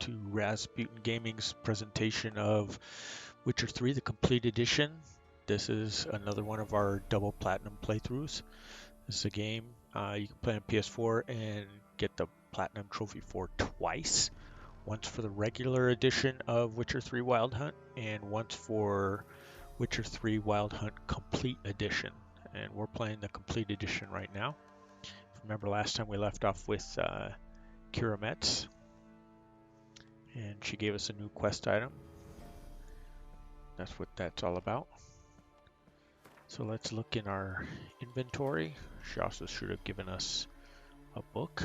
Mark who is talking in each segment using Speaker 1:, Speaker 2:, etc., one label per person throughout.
Speaker 1: to Rasputin Gaming's presentation of Witcher 3, the complete edition. This is another one of our double platinum playthroughs. This is a game you can play on PS4 and get the platinum trophy for twice. Once for the regular edition of Witcher 3 Wild Hunt and once for Witcher 3 Wild Hunt Complete Edition. And we're playing the Complete Edition right now. Remember last time we left off with Kira Metz, and she gave us a new quest item. That's what that's all about. So let's look in our inventory. She also should have given us a book.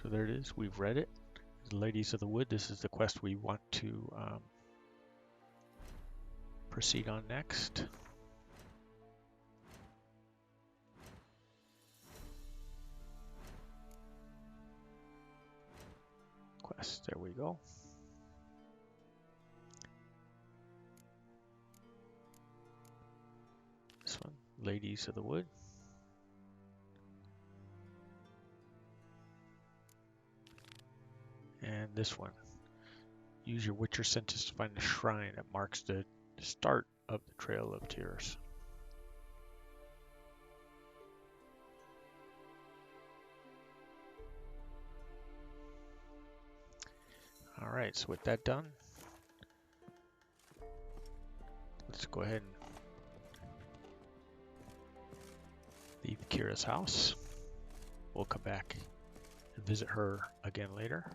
Speaker 1: So there it is, we've read it. The Ladies of the Wood, this is the quest we want to proceed on next. Quest, there we go. This one, Ladies of the Wood. And this one, use your Witcher senses to find a shrine that marks the start of the Trail of Tears. Alright, so with that done, let's go ahead and leave Kira's house. We'll come back and visit her again later.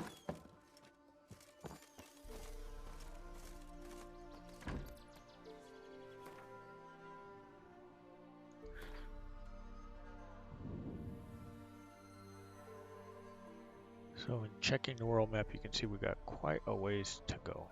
Speaker 1: So in checking the world map, you can see we got quite a ways to go.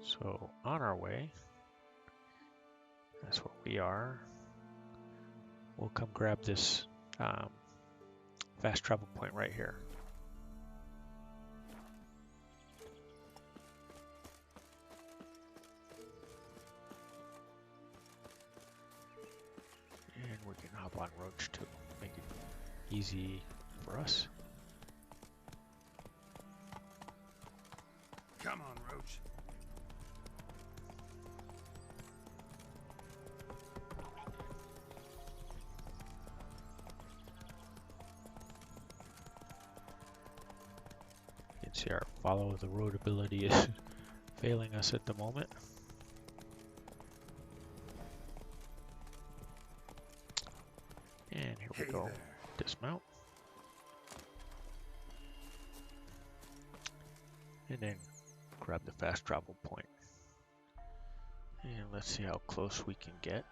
Speaker 1: So on our way, that's where we are. We'll come grab this fast travel point right here. And we can hop on Roach to make it easy for us.
Speaker 2: Come on, Roach.
Speaker 1: You can see our follow the road ability is failing us at the moment. And here we go.
Speaker 2: There.
Speaker 1: Dismount. And then grab the fast travel point. And let's see how close we can get.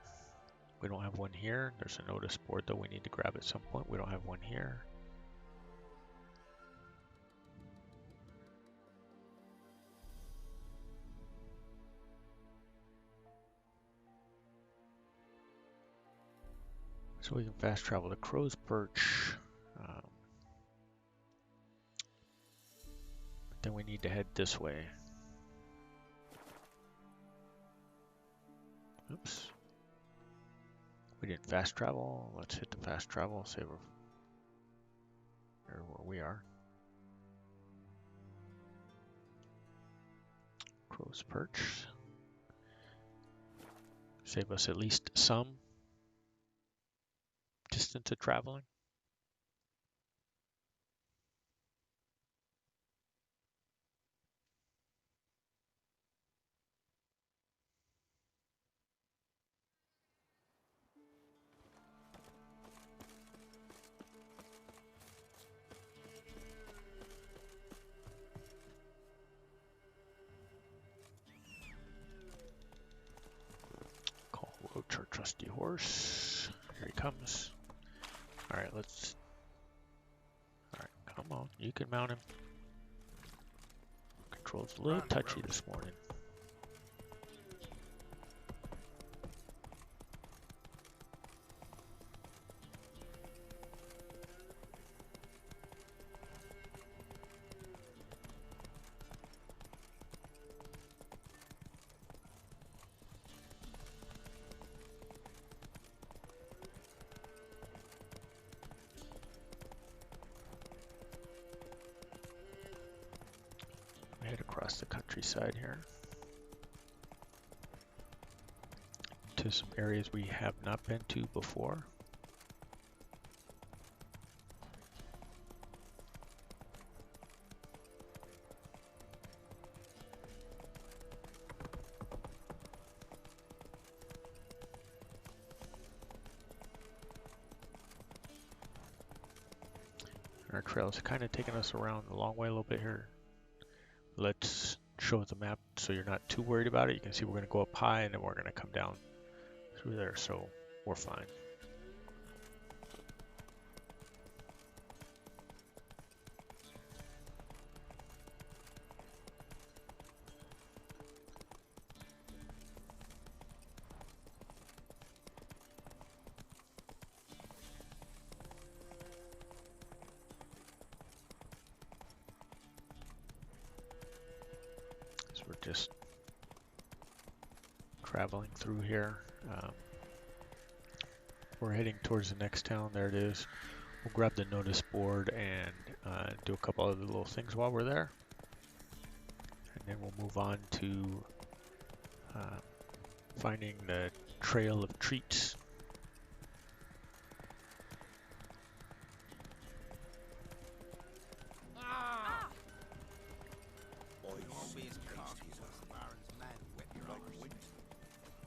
Speaker 1: We don't have one here. There's a notice board that we need to grab at some point. We don't have one here. So we can fast travel to Crow's Perch. But then we need to head this way. Oops. We didn't fast travel. Let's hit the fast travel. Say we're where we are. Crow's Perch. Save us at least some distance of traveling. Call Roach our trusty horse. Here he comes. Alright, let's... Alright, come on. You can mount him. Controls a little touchy this morning. Head across the countryside here to some areas we have not been to before. Our trail's kind of taking us around a long way a little bit here. Let's show the map so you're not too worried about it. You can see we're going to go up high and then we're going to come down through there, so we're fine. We're just traveling through here. We're heading towards the next town. There it is. We'll grab the notice board and do a couple other little things while we're there. And then we'll move on to finding the Trail of Treats.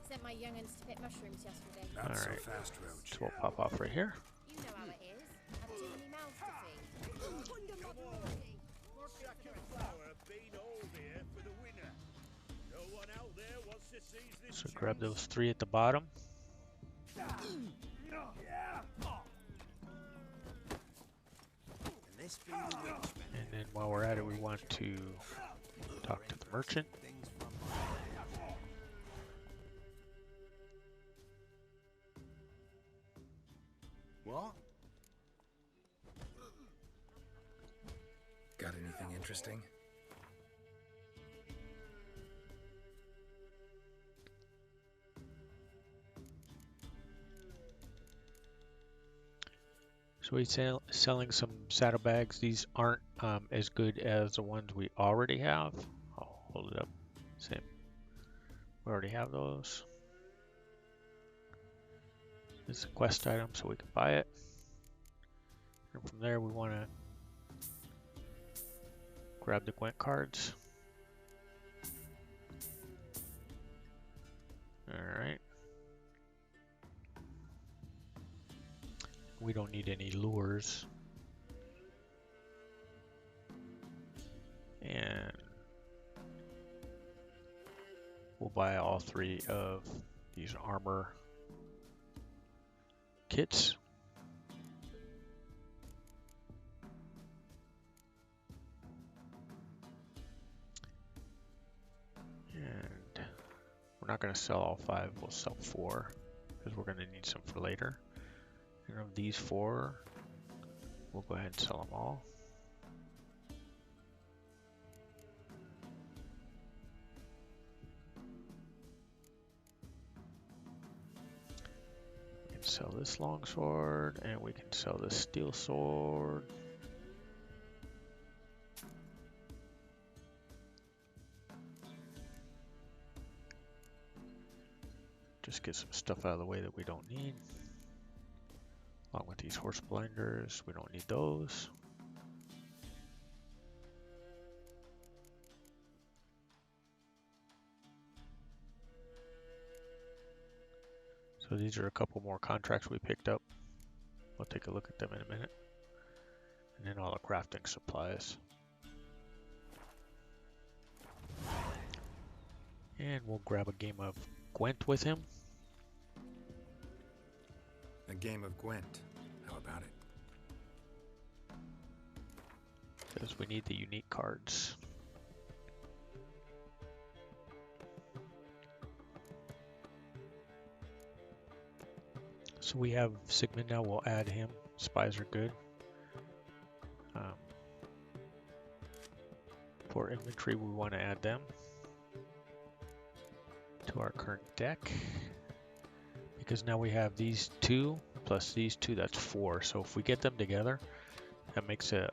Speaker 2: Sent my young'uns to pick mushrooms yesterday.
Speaker 3: Not so
Speaker 1: Alright,
Speaker 3: fast, Roach.
Speaker 1: so we'll pop off right here.
Speaker 2: You know how it is. Have too many mouths to feed.
Speaker 4: Jack and Flower have been all here for the winner. No one out there wants to seize this
Speaker 1: So grab those three at the bottom.
Speaker 3: And this be the witchman.
Speaker 1: And then while we're at it, we want to talk to the merchant.
Speaker 3: Things from What? Got anything interesting?
Speaker 1: So he's selling some saddlebags. These aren't as good as the ones we already have. I'll hold it up. Same. We already have those. It's a quest item, so we can buy it. And from there, we want to grab the Gwent cards. Alright. We don't need any lures. And we'll buy all three of these armor kits. And we're not going to sell all 5, we'll sell 4 because we're going to need some for later. And of these 4, we'll go ahead and sell them all. We can sell this longsword, and we can sell this steel sword. Just get some stuff out of the way that we don't need. Along with these horse blinders, we don't need those. So these are a couple more contracts we picked up. We'll take a look at them in a minute. And then all the crafting supplies. And we'll grab a game of Gwent with him.
Speaker 3: A game of Gwent. How about it.
Speaker 1: Because we need the unique cards. So we have Sigmund now, we'll add him. Spies are good. For inventory, we want to add them to our current deck. Because now we have these two plus these two, that's 4. So if we get them together, that makes it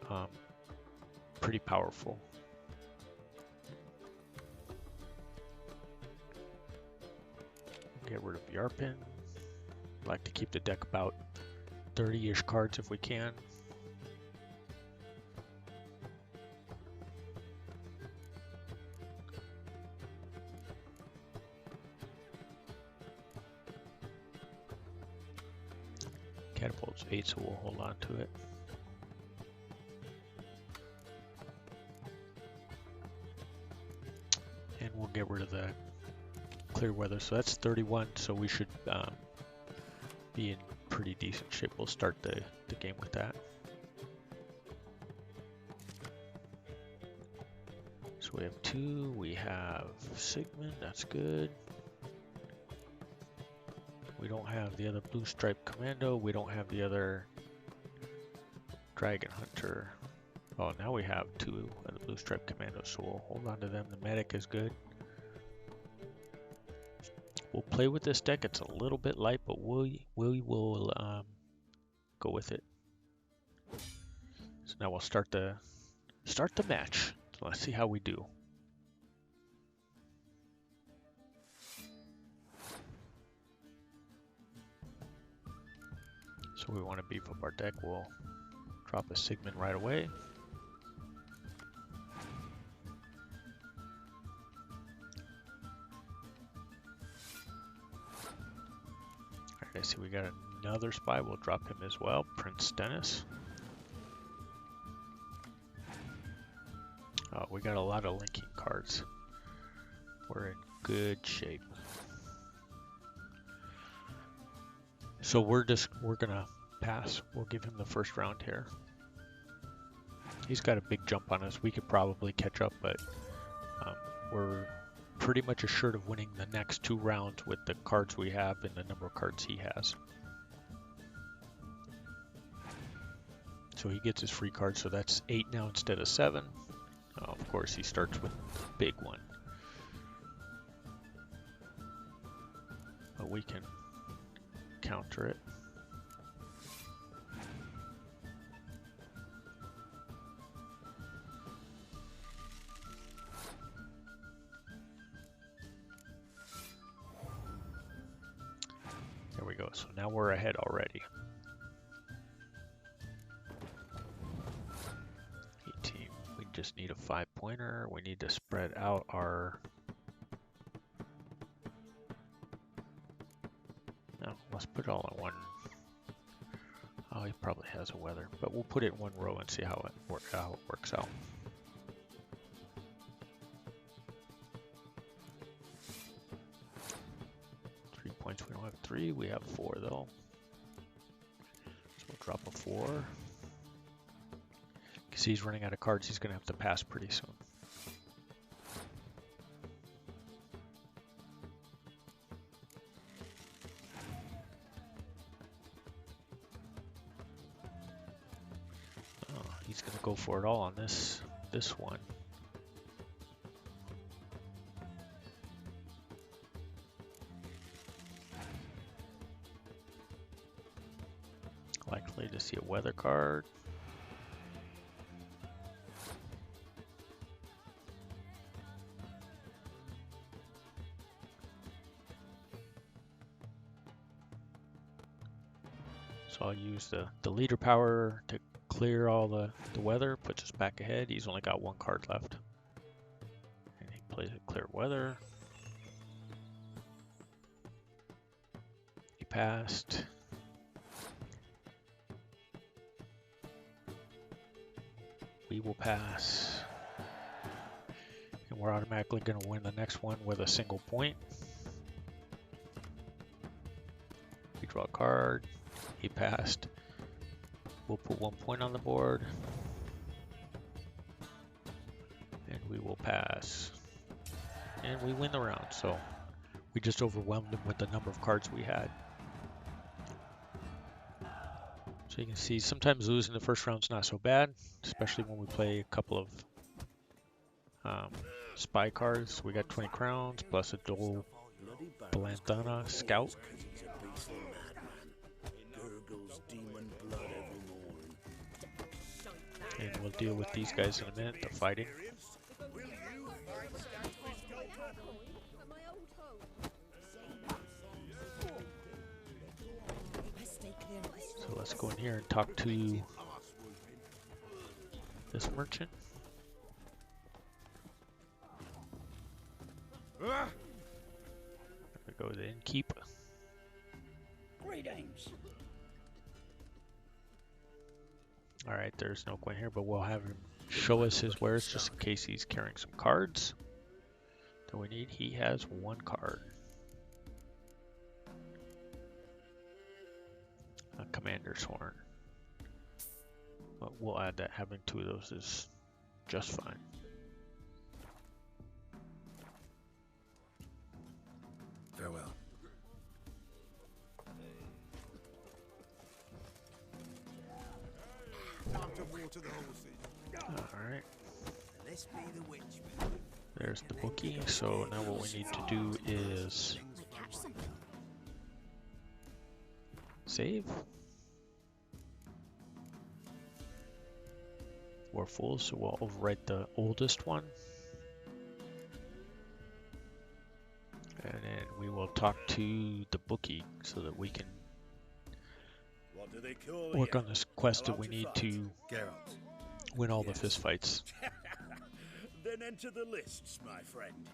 Speaker 1: pretty powerful. Get rid of Yarpin. Like to keep the deck about 30-ish cards if we can. Catapult's 8, so we'll hold on to it. And we'll get rid of the clear weather. So that's 31, so we should be in pretty decent shape. We'll start the game with that. So we have 2, we have Sigmund, that's good. We don't have the other blue stripe commando, we don't have the other dragon hunter. Oh, now we have 2 of the blue stripe commandos, so we'll hold on to them. The medic is good. We'll play with this deck. It's a little bit light, but we will go with it. So now we'll start the match. So let's see how we do. So we want to beef up our deck. We'll drop a Sigmund right away. I see we got another spy. We'll drop him as well. Prince Dennis. Oh, we got a lot of linking cards. We're in good shape. So we're gonna pass. We'll give him the first round here. He's got a big jump on us. We could probably catch up, but we're pretty much assured of winning the next 2 rounds with the cards we have and the number of cards he has. So he gets his free card, so that's 8 now instead of 7. Of course, he starts with the big one. But we can counter it. There we go. So now we're ahead already. 18. We just need a 5-pointer. We need to spread out our... No, let's put it all in one. Oh, he probably has a weather, but we'll put it in one row and see how it works out. 3 points. We don't have 3. We have 4 though. So we'll drop a 4. Because he's running out of cards, he's going to have to pass pretty soon. Oh, he's going to go for it all on this one. Likely to see a weather card. So I'll use the leader power to clear all the weather, puts us back ahead. He's only got 1 card left. And he plays a clear weather. He passed. We will pass. And we're automatically going to win the next one with a single point. We draw a card. He passed. We'll put 1 point on the board. And we will pass. And we win the round, so we just overwhelmed them with the number of cards we had. So you can see sometimes losing the first round's not so bad, especially when we play a couple of spy cards. We got 20 crowns plus a Dole Blandana Scout. And we'll deal with these guys in a minute, the fighting.
Speaker 4: Will you find Scatfish Gulper?
Speaker 2: At my old home. Stay clear of this.
Speaker 1: So let's go in here and talk to this merchant. There we go, the innkeep.
Speaker 5: Greetings.
Speaker 1: Alright, there's no coin here, but we'll have him show us his wares just in case he's carrying some cards that we need. He has 1 card. A commander's horn. But we'll add that having 2 of those is just fine.
Speaker 3: Farewell.
Speaker 4: Time to water the horses.
Speaker 1: Alright,
Speaker 3: Let's be the witch.
Speaker 1: there's the bookie. So now what we need to do is
Speaker 2: Might catch something.
Speaker 1: save. We're full, so we'll overwrite the oldest one. And then we will talk to the bookie so that we can
Speaker 4: What do they call
Speaker 1: work
Speaker 4: you?
Speaker 1: on this quest that
Speaker 4: Allowed
Speaker 1: we
Speaker 4: to
Speaker 1: need
Speaker 4: fight?
Speaker 1: to
Speaker 3: Geralt.
Speaker 1: win all the
Speaker 3: Yes.
Speaker 1: fist fights.
Speaker 4: Then enter the lists, my friend.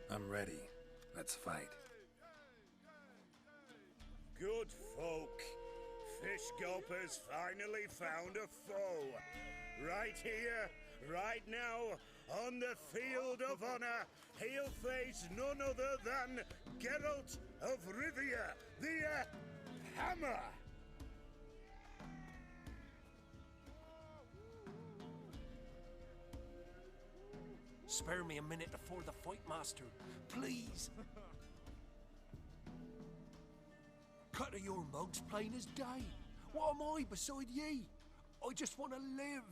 Speaker 3: I'm ready. Let's fight.
Speaker 4: Good folk. Fish Gulper's finally found a foe. Right here, right now, on the field of honor, he'll face none other than Geralt of Rivia, the Hammer.
Speaker 5: Spare me a minute before the fight, master. Please. Cut of your mugs plain as day. What am I beside ye? I just want to live.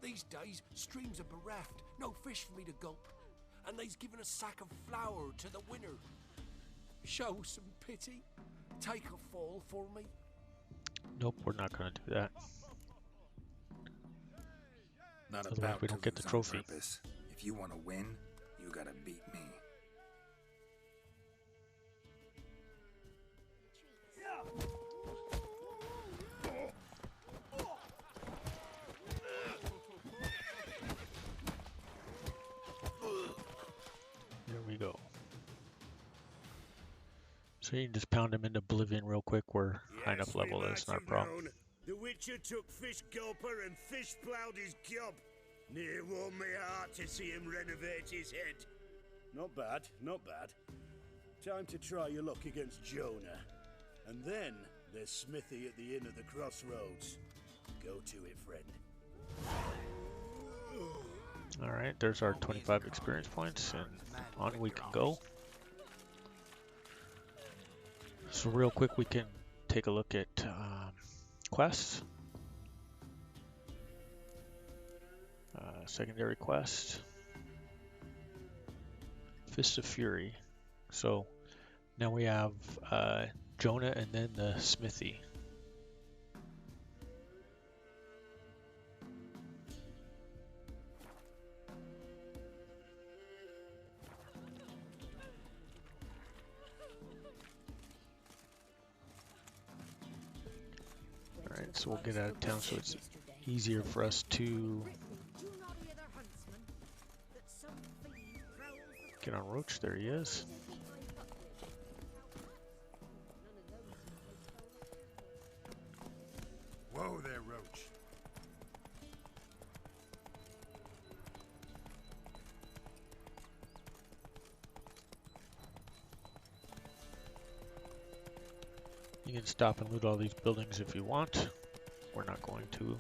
Speaker 5: These days, streams are bereft, no fish for me to gulp. And they's given a sack of flour to the winner. Show some pity. Take a fall for me.
Speaker 1: Nope, we're not going to do that.
Speaker 3: Not
Speaker 1: Otherwise
Speaker 3: about
Speaker 1: we
Speaker 3: to
Speaker 1: don't get the
Speaker 3: lose on
Speaker 1: trophy.
Speaker 3: purpose. If you want to win, you gotta beat me.
Speaker 1: There we go. So you can just pound him into oblivion real quick. We're high enough
Speaker 4: we
Speaker 1: level that
Speaker 4: might
Speaker 1: it's not a
Speaker 4: have
Speaker 1: problem.
Speaker 4: known. The Witcher took Fish Gulper and fish ploughed his gob. Near warmed me heart to see him renovate his head. Not bad, not bad. Time to try your luck against Jonah. And then there's Smithy at the Inn of the Crossroads. Go to it, friend.
Speaker 1: Alright, there's our 25 experience points, and on we can go. So real quick we can take a look at quests. Secondary quest. Fist of Fury. So now we have Jonah and then the Smithy. Alright, so we'll get out of town so it's easier for us to
Speaker 2: Do not hear the huntsman that some thief prowls the
Speaker 1: get on Roach. There he is.
Speaker 3: Whoa there, Roach.
Speaker 1: You can stop and loot all these buildings if you want. We're not going to.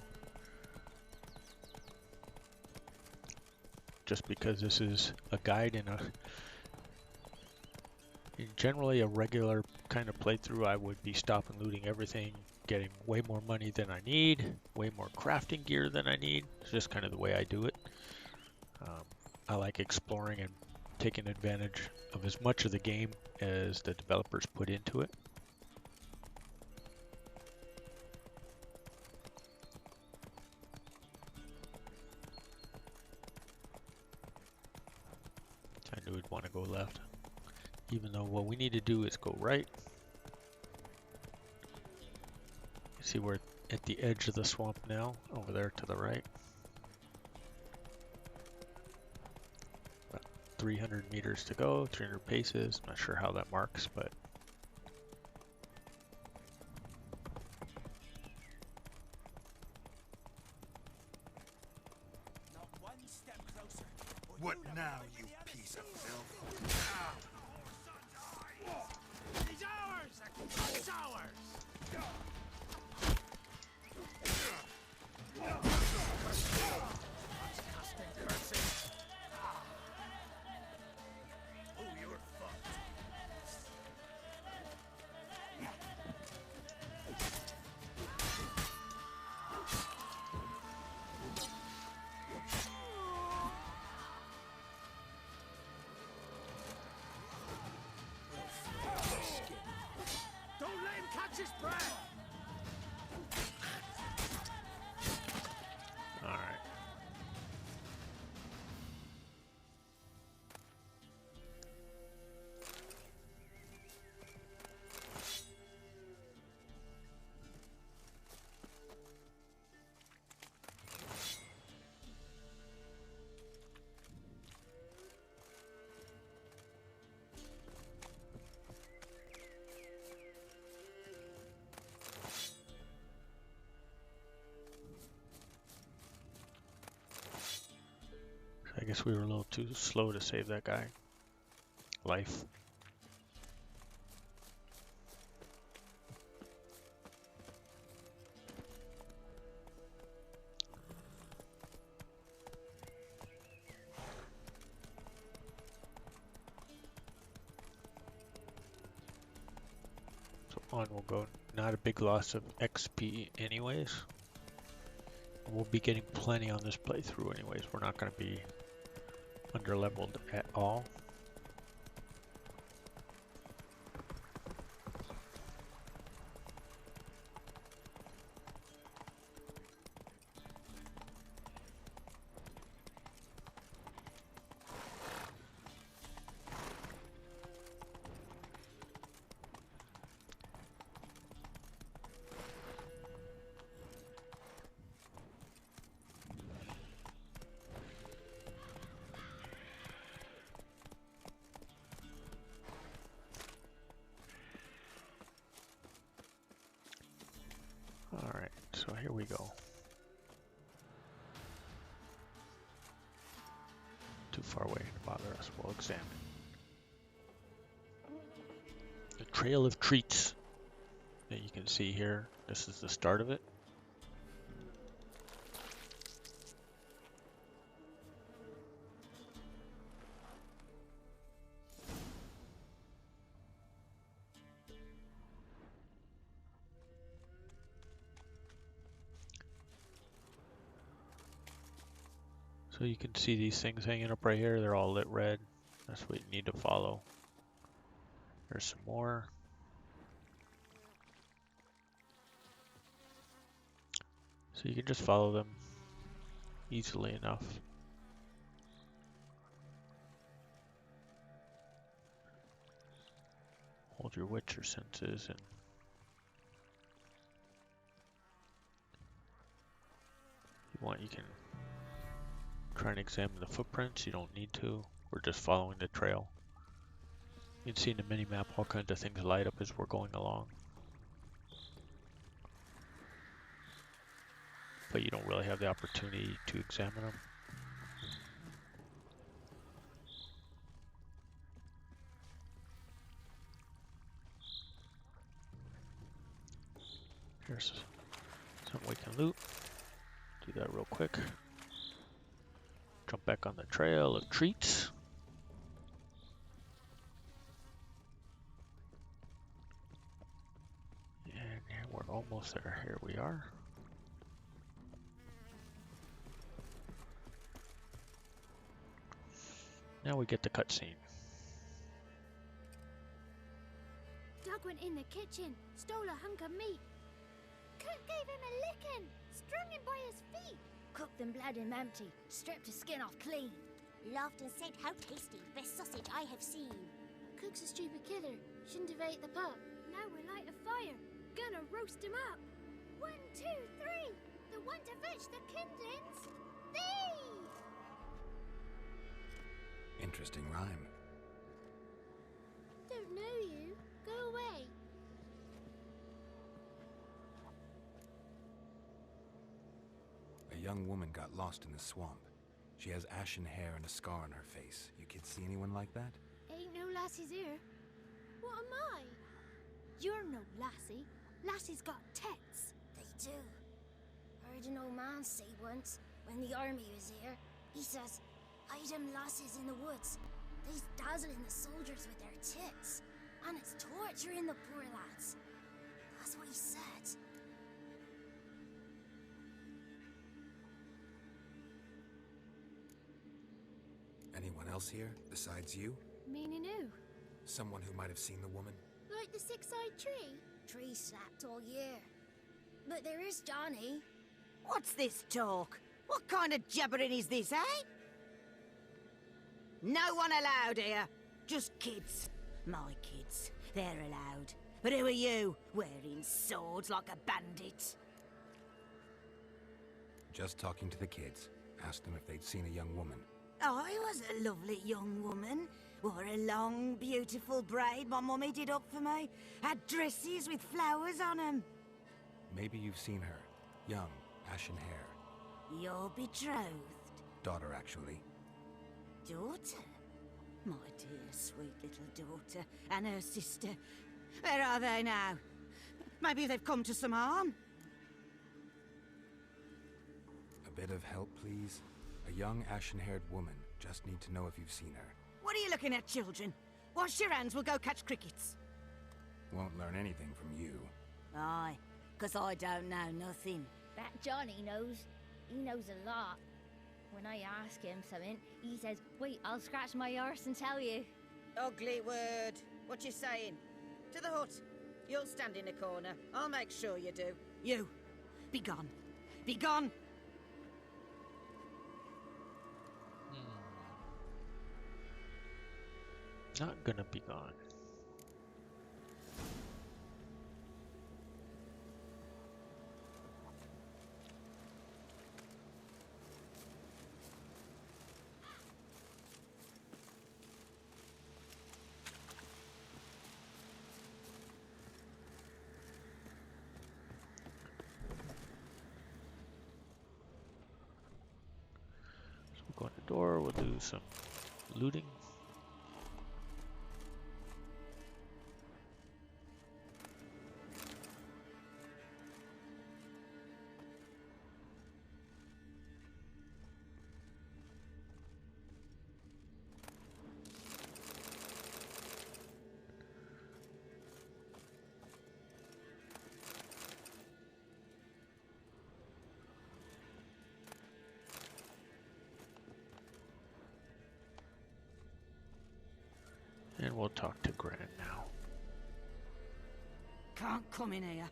Speaker 1: Just because this is a guide and in generally a regular kind of playthrough, I would be stopping looting everything, getting way more money than I need, way more crafting gear than I need. It's just kind of the way I do it. I like exploring and taking advantage of as much of the game as the developers put into it. I knew we'd want to go left, even though what we need to do is go right. You see we're at the edge of the swamp now, over there to the right. About 300 meters to go, 300 paces. Not sure how that marks, but
Speaker 5: Not one step closer.
Speaker 3: What now, you piece of filth?
Speaker 5: He's ours! It's ours!
Speaker 4: Oh, you're fucked.
Speaker 5: Don't let him catch his breath!
Speaker 1: all right. I guess we were a little too slow to save that guy. Life. So on we'll go. Not a big loss of XP anyways. We'll be getting plenty on this playthrough anyways. We're not going to be under-leveled at all. Alright, so here we go. Too far away to bother us. We'll examine. The Trail of Treats that you can see here. This is the start of it. So you can see these things hanging up right here. They're all lit red. That's what you need to follow. There's some more. So you can just follow them easily enough. Hold your Witcher senses and if you want you can try and examine the footprints. You don't need to. We're just following the trail. You can see in the mini-map all kinds of things light up as we're going along. But you don't really have the opportunity to examine them. Here's something we can loot. Do that real quick. Jump back on the trail of treats. And we're almost there. Here we are. Now we get the cutscene.
Speaker 2: Doug went in the kitchen, stole a hunk of meat. Cook gave him a licking, strung him by his feet. Cooked and bled him empty, stripped his skin off clean.
Speaker 6: Laughed and said, "How tasty, best sausage I have seen."
Speaker 2: Cook's a stupid killer, shouldn't have ate the pup. Now we light a fire, gonna roast him up. 1, 2, 3, the one to fetch the kindlings. Thee!
Speaker 7: Interesting rhyme.
Speaker 2: Don't know you. Go away.
Speaker 7: A young woman got lost in the swamp. She has ashen hair and a scar on her face. You kids see anyone like that?
Speaker 2: Ain't no lassies here. What am I? You're no lassie. Lassie's got tits.
Speaker 6: They do. Heard an old man say once, when the army was here, he says, "Hide them lasses in the woods. They's dazzling the soldiers with their tits, and it's torturing the poor lads." That's what he said.
Speaker 7: Anyone else here besides you?
Speaker 2: Meaning who?
Speaker 7: Someone who might have seen the woman?
Speaker 2: Like the six-eyed tree?
Speaker 6: Tree slapped all year. But there is Johnny.
Speaker 8: What's this talk? What kind of jabbering is this, eh? No one allowed here. Just kids. My kids. They're allowed. But who are you, wearing swords like a bandit?
Speaker 7: Just talking to the kids. Asked them if they'd seen a young woman.
Speaker 8: I was a lovely young woman. Wore a long, beautiful braid my mummy did up for me. Had dresses with flowers on them.
Speaker 7: Maybe you've seen her. Young, ashen hair.
Speaker 8: You're betrothed.
Speaker 7: Daughter, actually.
Speaker 8: Daughter? My dear, sweet little daughter. And her sister. Where are they now? Maybe they've come to some harm.
Speaker 7: A bit of help, please? A young, ashen-haired woman. Just need to know if you've seen her.
Speaker 8: What are you looking at, children? Wash your hands, we'll go catch crickets.
Speaker 7: Won't learn anything from you.
Speaker 8: Aye, 'cause I don't know nothing.
Speaker 6: That Johnny knows. He knows a lot. When I ask him something, he says, "Wait, I'll scratch my arse and tell you."
Speaker 8: Ugly word. What you saying? To the hut. You'll stand in a corner. I'll make sure you do. You, be gone. Be gone!
Speaker 1: Not gonna be gone. So we'll go in the door, we'll do some looting. And we'll talk to Gran now.
Speaker 8: Can't come in here.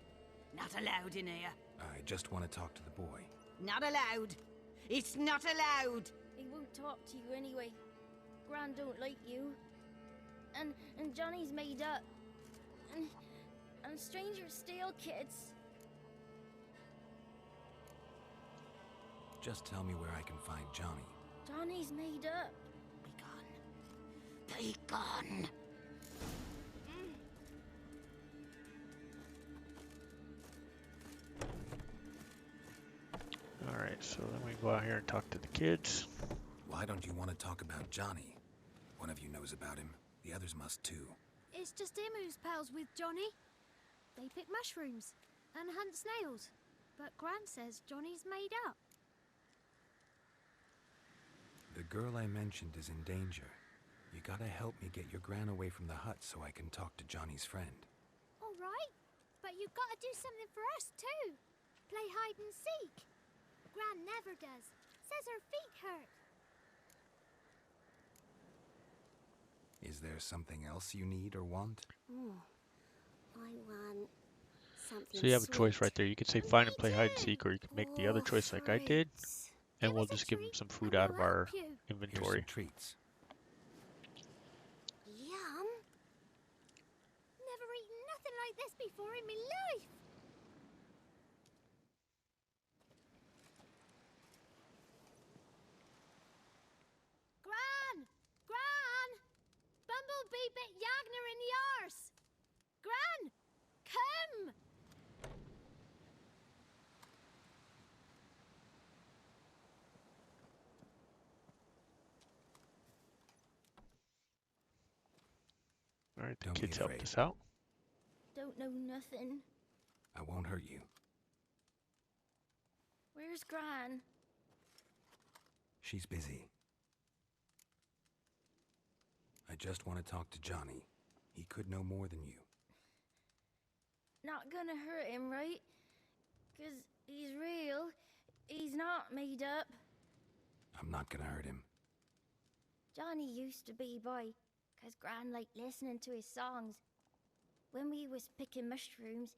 Speaker 8: Not allowed in here.
Speaker 7: I just want to talk to the boy.
Speaker 8: Not allowed. It's not allowed.
Speaker 6: He won't talk to you anyway. Gran don't like you. And Johnny's made up. And strangers steal kids.
Speaker 7: Just tell me where I can find Johnny.
Speaker 6: Johnny's made up.
Speaker 8: Be gone.
Speaker 1: Alright, so then we go out here and talk to the kids.
Speaker 7: Why don't you want to talk about Johnny? One of you knows about him. The others must too.
Speaker 2: It's just him who's pals with Johnny. They pick mushrooms. and hunt snails. But Gran says Johnny's made up.
Speaker 7: The girl I mentioned is in danger. You gotta help me get your gran away from the hut so I can talk to Johnny's friend.
Speaker 2: All right, but you've got to do something for us too. Play hide and seek. Gran never does. Says her feet hurt.
Speaker 7: Is there something else you need or want?
Speaker 6: I want something
Speaker 1: So you have a
Speaker 6: sweet.
Speaker 1: choice right there. You could say find and play hide and seek, or you could make the other choice like I did,
Speaker 6: Fruits.
Speaker 1: and
Speaker 2: Give
Speaker 1: we'll
Speaker 2: us a
Speaker 1: just give him
Speaker 2: treat
Speaker 1: some food
Speaker 2: and
Speaker 1: out of
Speaker 2: we'll
Speaker 1: our
Speaker 2: help you.
Speaker 7: Here's
Speaker 1: inventory.
Speaker 7: some treats.
Speaker 6: Yum.
Speaker 2: Never eaten nothing like this before in my life. Gran! Gran! Bumblebee bit Yagner in the arse. Gran! Come!
Speaker 1: All right, the
Speaker 7: Don't be
Speaker 1: kids helped
Speaker 7: afraid.
Speaker 1: us out.
Speaker 6: Don't know nothing.
Speaker 7: I won't hurt you.
Speaker 6: Where's Gran?
Speaker 7: She's busy. I just want to talk to Johnny. He could know more than you.
Speaker 6: Not gonna hurt him, right? 'Cause he's real. He's not made up.
Speaker 7: I'm not gonna hurt him.
Speaker 6: Johnny used to be boy, 'cause Gran liked listening to his songs. When we was picking mushrooms,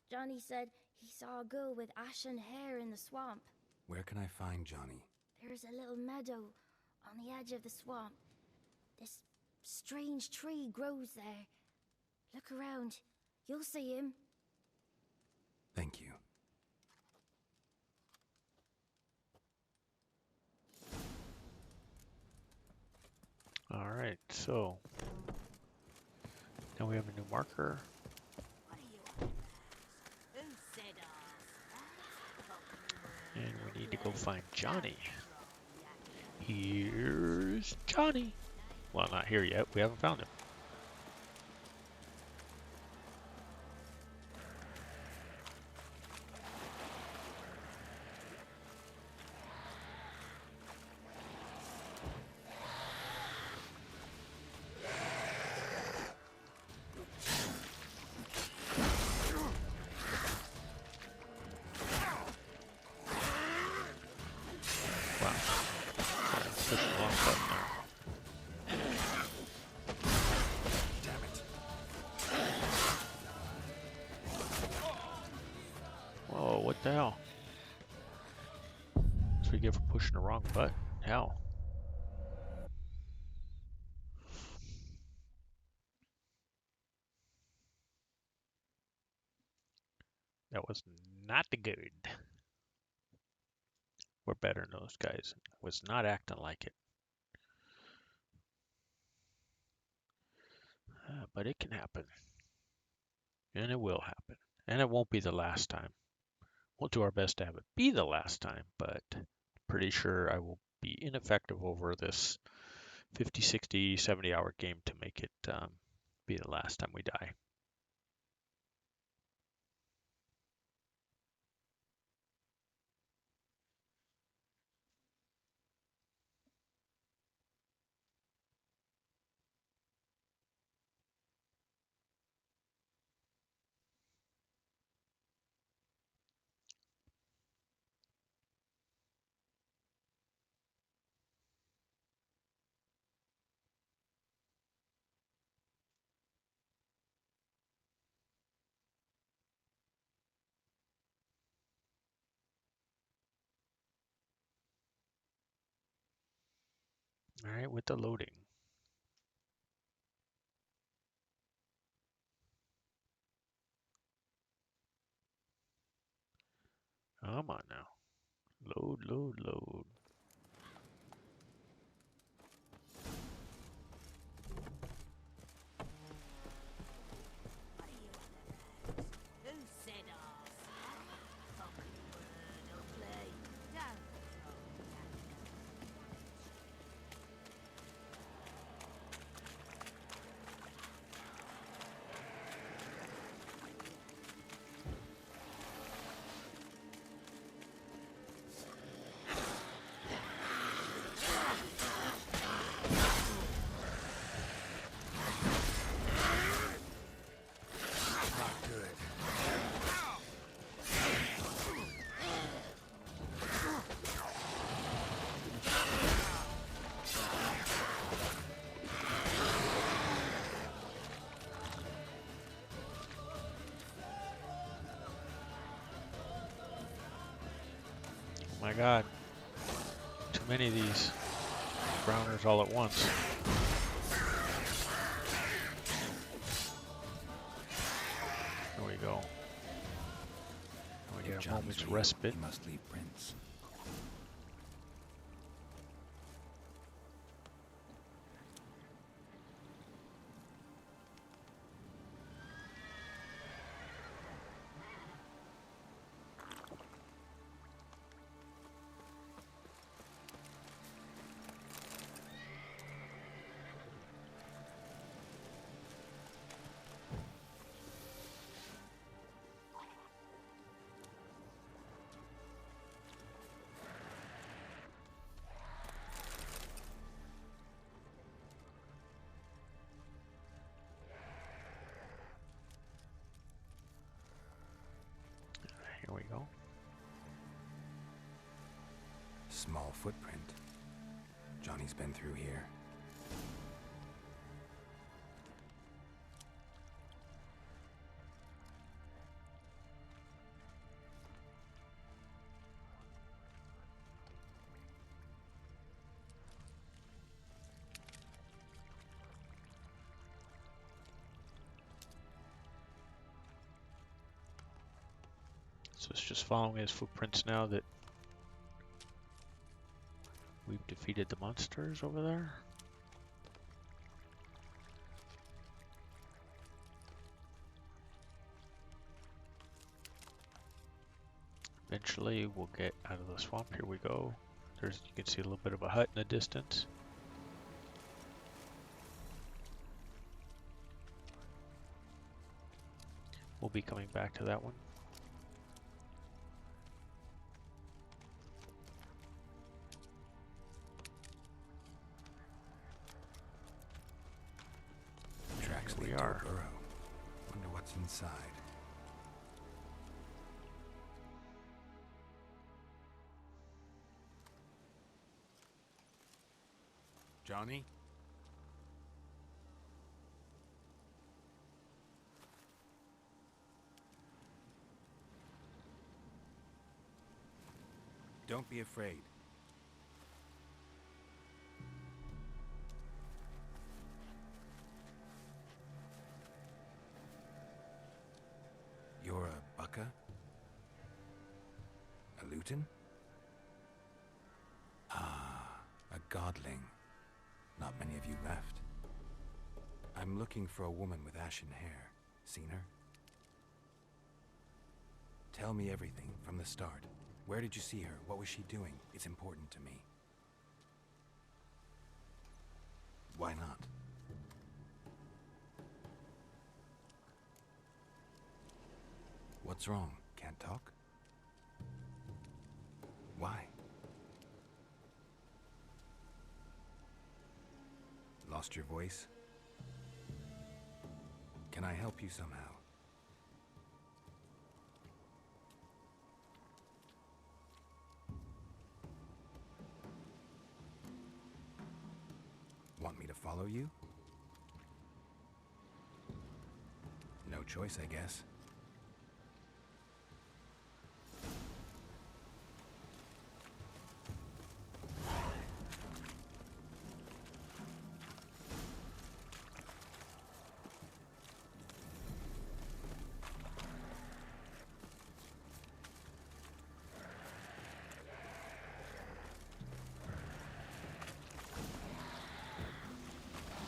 Speaker 6: Johnny said he saw a girl with ashen hair in the swamp.
Speaker 7: Where can I find Johnny?
Speaker 6: There's a little meadow on the edge of the swamp. This strange tree grows there. Look around. You'll see him.
Speaker 7: Thank you.
Speaker 1: All right, so now we have a new marker. And we need to go find Johnny. Here's Johnny. Well, not here yet. We haven't found him. Wow. Push the wrong button there.
Speaker 7: Damn it.
Speaker 1: Whoa, what the hell? That's what we get for pushing the wrong button. Hell. That was not good. We're better than those guys. Was not acting like it. But it can happen. And it will happen. And it won't be the last time. We'll do our best to have it be the last time, but pretty sure I will be ineffective over this 50, 60, 70-hour game to make it be the last time we die. All right, with the loading. Come on now. Load, load, load. My God. Too many of these grounders all at once. There we go. And we get a moment's respite.
Speaker 7: He must leave prints.
Speaker 1: Here we go.
Speaker 7: Small footprint. Johnny's been through here.
Speaker 1: So it's just following his footprints now that we've defeated the monsters over there. Eventually we'll get out of the swamp. Here we go. You can see a little bit of a hut in the distance. We'll be coming back to that one.
Speaker 7: Tracks
Speaker 1: Here we
Speaker 7: lead to a
Speaker 1: are.
Speaker 7: burrow. Wonder what's inside. Johnny? Don't be afraid. You're a Bucka? A Luton? Ah, a godling. Not many of you left. I'm looking for a woman with ashen hair. Seen her? Tell me everything from the start. Where did you see her? What was she doing? It's important to me. Why not? What's wrong? Can't talk? Why? Lost your voice? Can I help you somehow? Want me to follow you? No choice, I guess.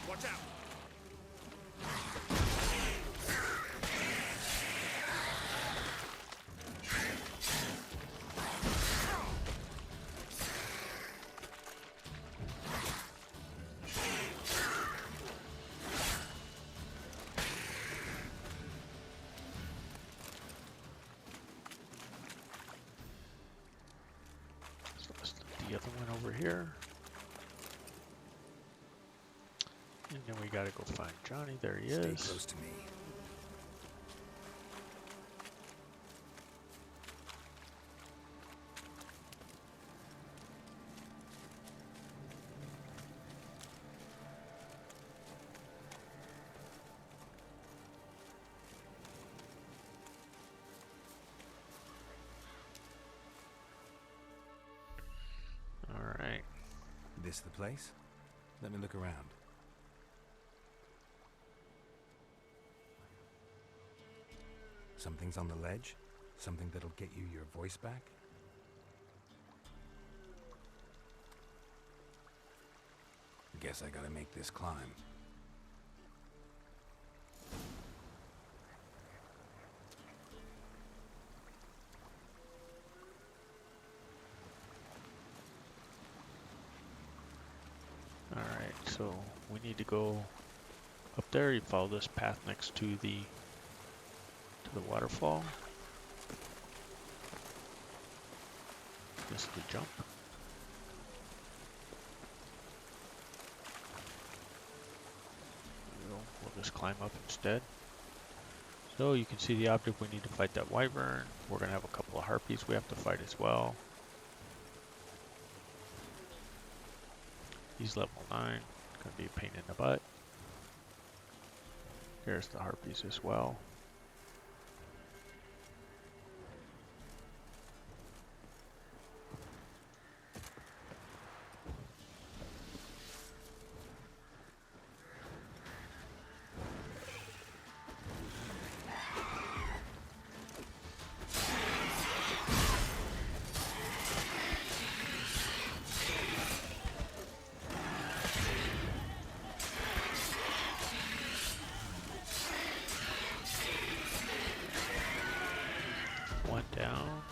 Speaker 4: Watch out!
Speaker 1: So let's look the other one over here. And then we gotta go find Johnny. There he
Speaker 7: Stay
Speaker 1: is.
Speaker 7: close to me. This the place? Let me look around. Something's on the ledge? Something that'll get you your voice back? Guess I gotta make this climb.
Speaker 1: Alright, so we need to go up there. You follow this path next to the waterfall. This is the jump. We'll just climb up instead. So you can see the object. We need to fight that wyvern. We're going to have a couple of harpies we have to fight as well. He's level 9. Going to be a pain in the butt. There's the harpies as well. One down.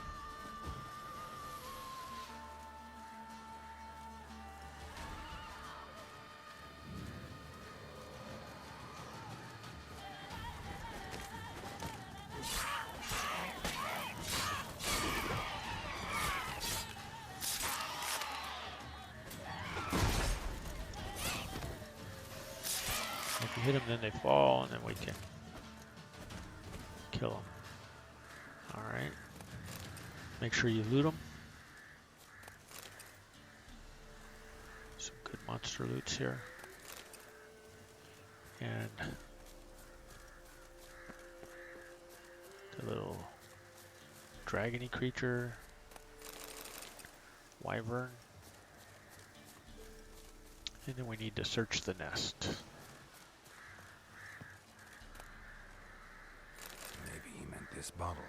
Speaker 1: If you hit them, then they fall, and then we can kill them. Alright. Make sure you loot them. Some good monster loots here. And the little dragony creature. Wyvern. And then we need to search the nest.
Speaker 7: Maybe he meant this bottle.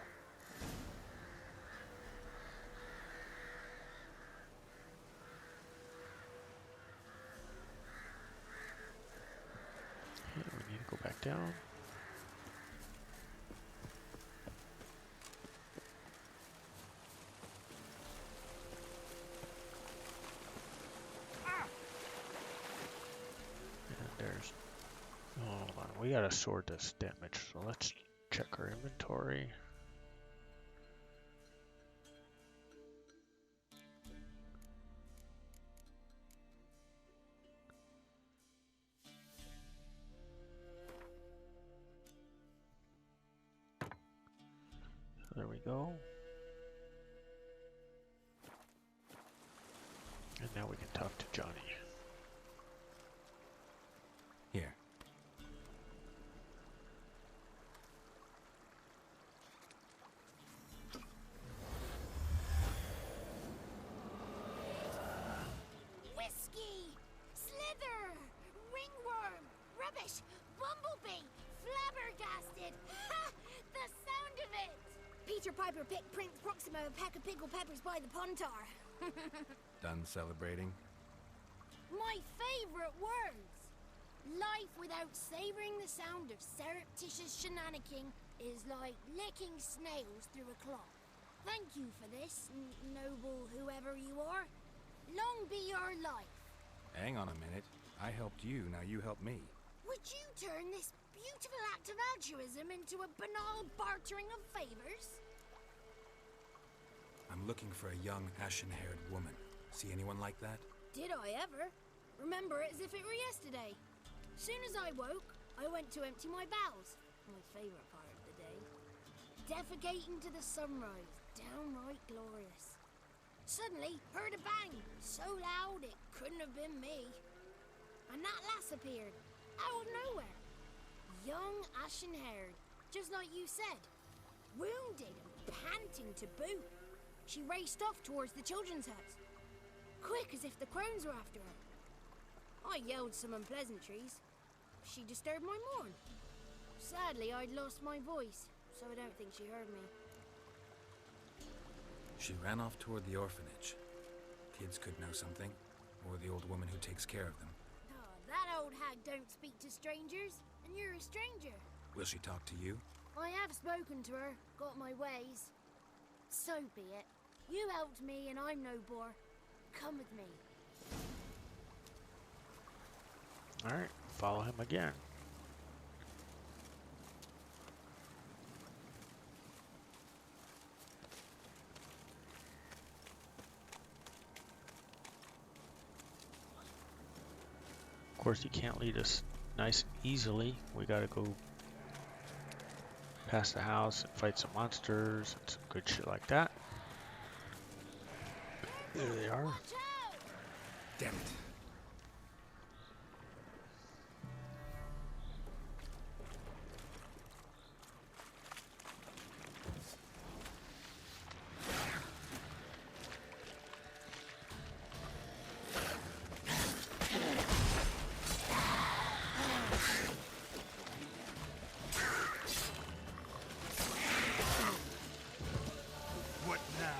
Speaker 1: Okay, we need to go back down. There's, hold on, we got a sword that's damaged, so let's check our inventory. So there we go. And now we can talk to Johnny.
Speaker 7: Here.
Speaker 6: Whiskey! Slither! Ringworm! Rubbish! Bumblebee! Flabbergasted! Ha! The sound of it! Peter Piper picked Prince Proxima a pack of pickled peppers by the Pontar.
Speaker 7: Done celebrating?
Speaker 6: My favourite words! Life without savouring the sound of surreptitious shenanigans is like licking snails through a cloth. Thank you for this, noble whoever you are. Long be your life.
Speaker 7: Hang on a minute. I helped you, now you help me.
Speaker 6: Would you turn this beautiful act of altruism into a banal bartering of favours?
Speaker 7: I'm looking for a young, ashen-haired woman. See anyone like that?
Speaker 6: Did I ever? Remember it as if it were yesterday. Soon as I woke, I went to empty my bowels. My favourite part of the day. Defecating to the sunrise. Downright glorious. Suddenly, heard a bang. So loud it couldn't have been me. And that lass appeared. Out of nowhere. Young, ashen-haired. Just like you said. Wounded and panting to boot. She raced off towards the children's house. quick as if the crones were after her. I yelled some unpleasantries. She disturbed my morn. Sadly, I'd lost my voice, so I don't think she heard me.
Speaker 7: She ran off toward the orphanage. Kids could know something, or the old woman who takes care of them.
Speaker 6: Oh, that old hag don't speak to strangers, and you're a stranger.
Speaker 7: Will she talk to you?
Speaker 6: I have spoken to her, got my ways. So be it. You helped me, and I'm no bore. Come with me.
Speaker 1: Alright, follow him again. Of course, he can't lead us nice and easily. We gotta go past the house and fight some monsters and some good shit like that. There they are.
Speaker 6: Watch out!
Speaker 7: Damn it.
Speaker 3: What now?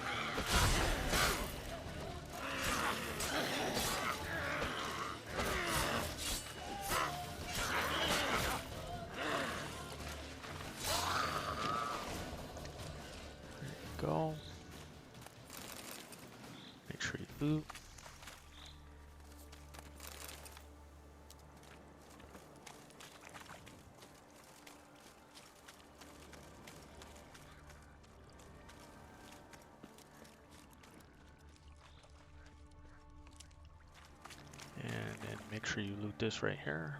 Speaker 1: Go. Make sure you loot. And then make sure you loot this right here.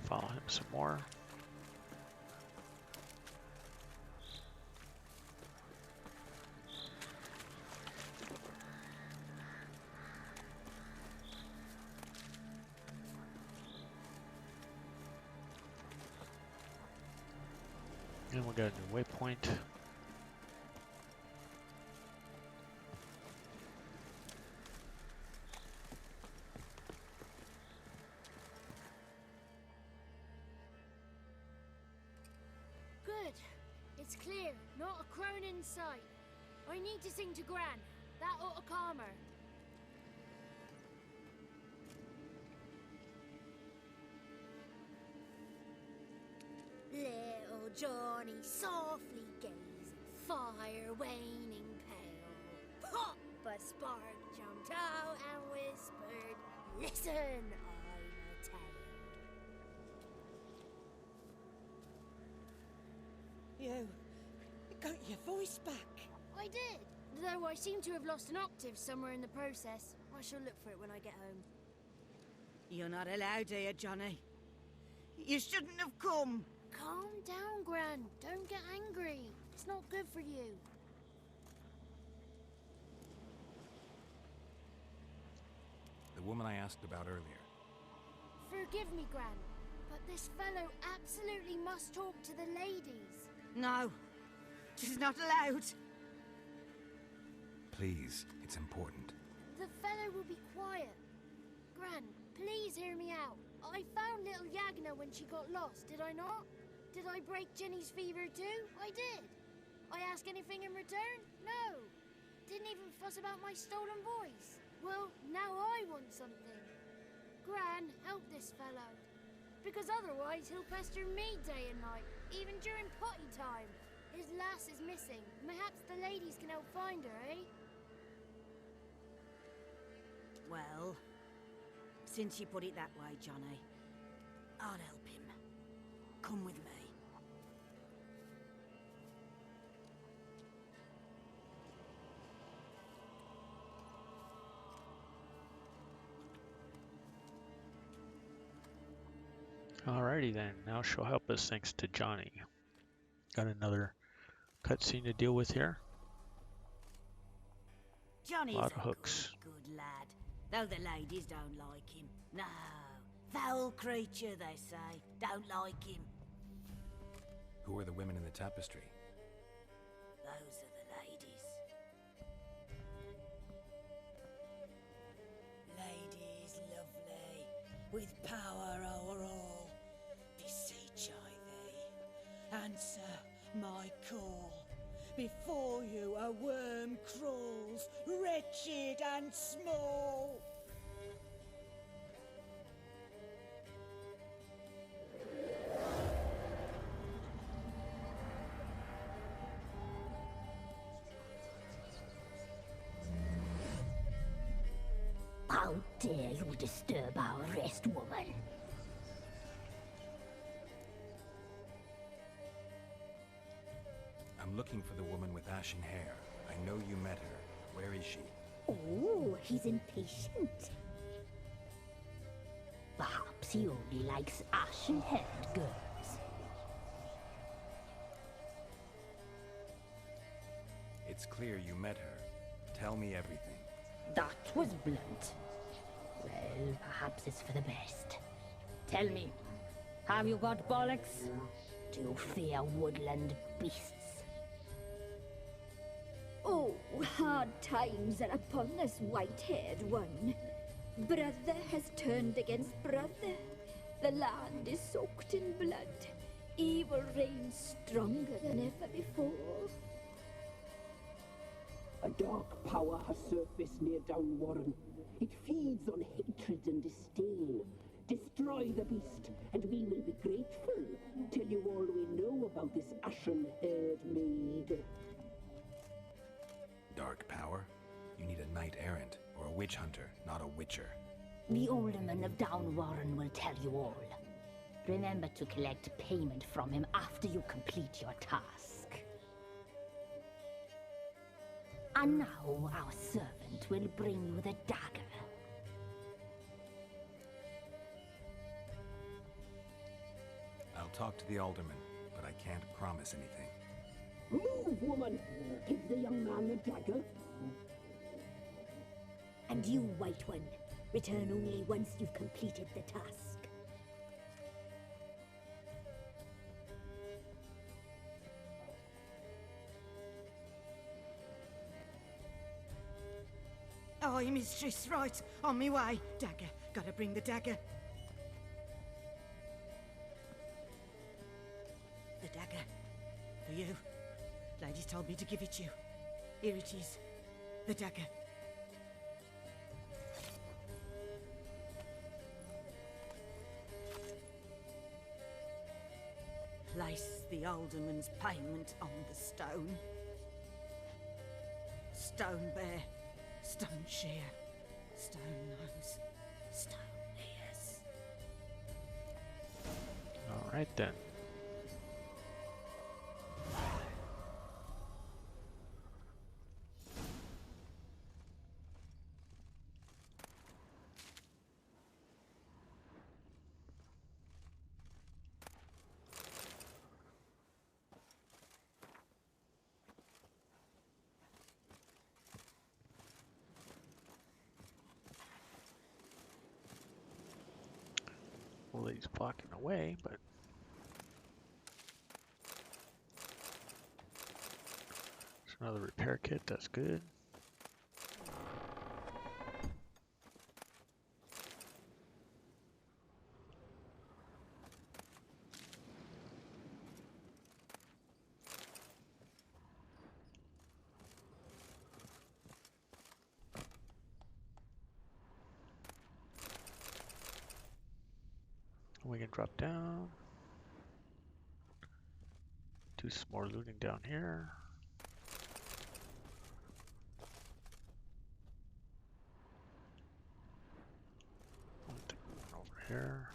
Speaker 1: Follow him some more. And we got a new waypoint.
Speaker 6: Good. It's clear. Not a crone in sight. I need to sing to Gran. That ought to calm her. Little Johnny softly gazed, fire waning pale. Pop! A spark jumped out and whispered, "Listen, I'm a tale."
Speaker 8: You got your voice back.
Speaker 6: I did, though I seem to have lost an octave somewhere in the process. I shall look for it when I get home.
Speaker 8: You're not allowed here, Johnny. You shouldn't have come.
Speaker 6: Calm down, Gran. Don't get angry. It's not good for you.
Speaker 7: The woman I asked about earlier.
Speaker 6: Forgive me, Gran, but this fellow absolutely must talk to the ladies.
Speaker 8: No, she's not allowed.
Speaker 7: Please, it's important.
Speaker 6: The fellow will be quiet. Gran, please hear me out. I found little Yagna when she got lost, did I not? Did I break Jenny's fever too? I did. I ask anything in return? No. Didn't even fuss about my stolen voice. Well, now I want something. Gran, help this fellow. Because otherwise he'll pester me day and night, even during potty time. His lass is missing. Perhaps the ladies can help find her, eh?
Speaker 8: Well, since you put it that way, Johnny, I'll help him. Come with me.
Speaker 1: Alrighty then, now she'll help us thanks to Johnny. Got another cutscene to deal with here.
Speaker 8: Johnny's
Speaker 1: Lot of
Speaker 8: a
Speaker 1: hooks.
Speaker 8: good lad. Though the ladies don't like him. No, foul creature, they say. Don't like him.
Speaker 7: Who are the women in the tapestry?
Speaker 8: Those are the ladies. Ladies lovely, with power o'er all. Beseech I thee, answer my call. Before you a worm crawls, wretched and small.
Speaker 2: How dare you disturb our rest, woman?
Speaker 7: I'm looking for the woman with ashen hair. I know you met her. Where is she?
Speaker 2: Oh, he's impatient. Perhaps he only likes ashen-haired girls.
Speaker 7: It's clear you met her. Tell me everything.
Speaker 2: That was blunt. Well, perhaps it's for the best. Tell me, have you got bollocks? Do you fear woodland beasts?
Speaker 9: Oh, hard times are upon us, white-haired one. Brother has turned against brother. The land is soaked in blood. Evil reigns stronger than ever before.
Speaker 10: A dark power has surfaced near Downwarren. It feeds on hatred and disdain. Destroy the beast, and we will be grateful. Tell you all we know about this ashen-haired maid.
Speaker 7: Dark power? You need a knight errant or a witch hunter, not a witcher.
Speaker 2: The alderman of Downwarren will tell you all. Remember to collect payment from him after you complete your task. And now our servant will bring you the dagger.
Speaker 7: I'll talk to the alderman, but I can't promise anything.
Speaker 10: Move, woman! Give the young man the dagger.
Speaker 9: And you, White One, return only once you've completed the task.
Speaker 8: Aye, mistress, right. On me way. Dagger. Gotta bring the dagger. The dagger. For you. Ladies told me to give it you. Here it is. The dagger. Place the alderman's payment on the stone. Stone bear. Stone shear, stone nose, stone ears.
Speaker 1: All right then. Well, he's blocking away, but there's another repair kit. That's good. We can drop down. Do some more looting down here. One thing over here.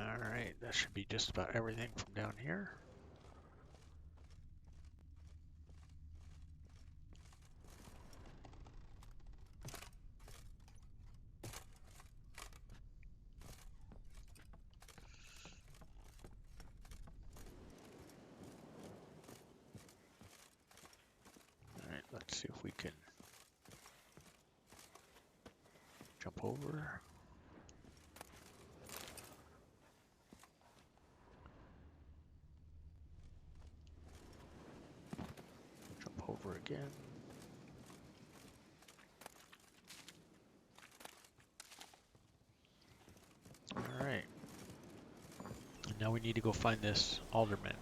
Speaker 1: Alright, that should be just about everything from down here. Alright, let's see if we can jump over. Jump over again. Alright. And now we need to go find this alderman.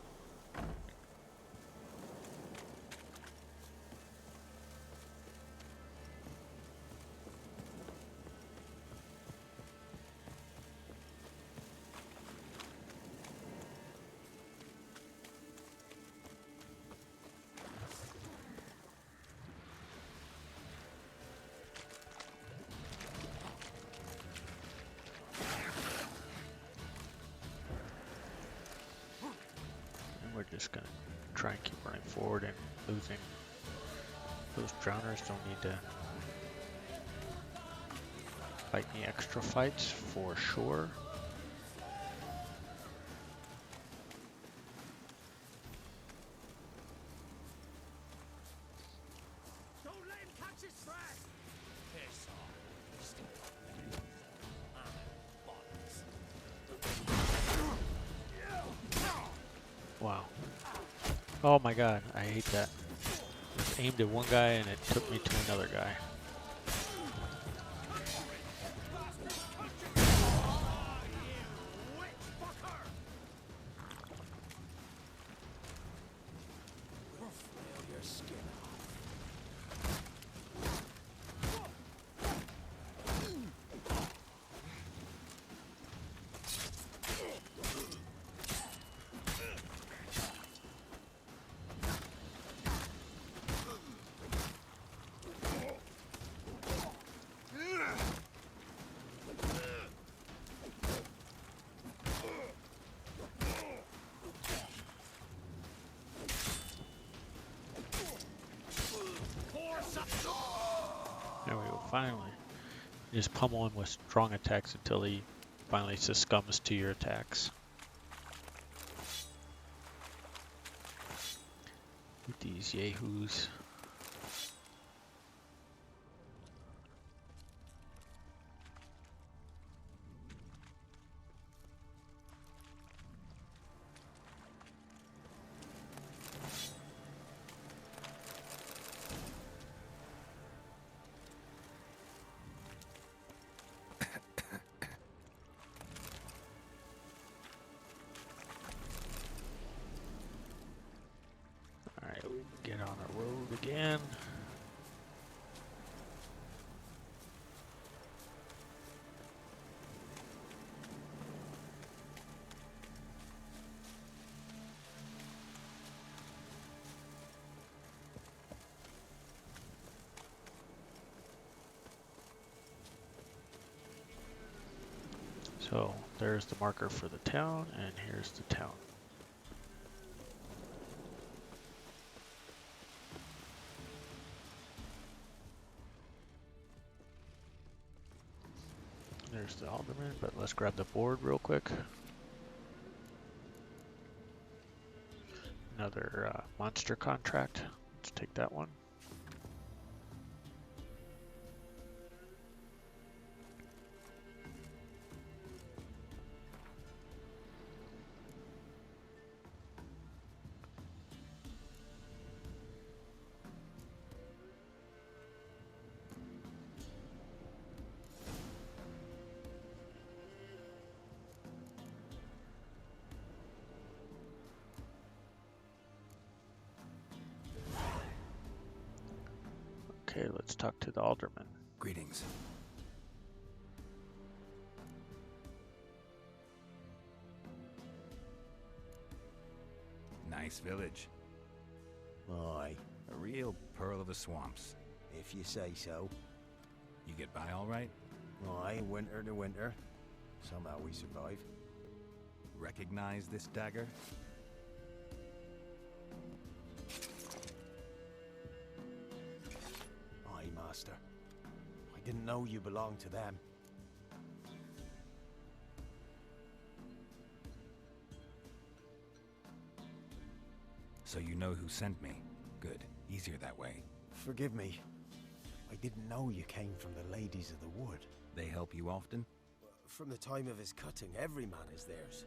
Speaker 1: We're just gonna try and keep running forward and losing. Those drowners don't need to fight any extra fights for sure.
Speaker 5: Don't let him catch his breath! Piss off.
Speaker 1: Wow. Oh my god, I hate that. Just aimed at one guy and it took me to another guy. There we go, finally. Just pummel him with strong attacks until he finally succumbs to your attacks. With these yahoos. Alright, we can get on our road again. So there's the marker for the town, and here's the town. There's the alderman, but let's grab the board real quick. Another monster contract. Let's take that one. Okay, let's talk to the alderman.
Speaker 7: Greetings. Nice village.
Speaker 4: Aye,
Speaker 7: A real pearl of the swamps.
Speaker 4: if you say so.
Speaker 7: You get by all right?
Speaker 4: Aye, winter to winter. Somehow we survive.
Speaker 7: Recognize this dagger?
Speaker 5: Aye, Master. I didn't know you belonged to them.
Speaker 7: So you know who sent me. Good. Easier that way.
Speaker 5: Forgive me. I didn't know you came from the Ladies of the Wood.
Speaker 7: They help you often?
Speaker 5: From the time of his cutting, every man is theirs.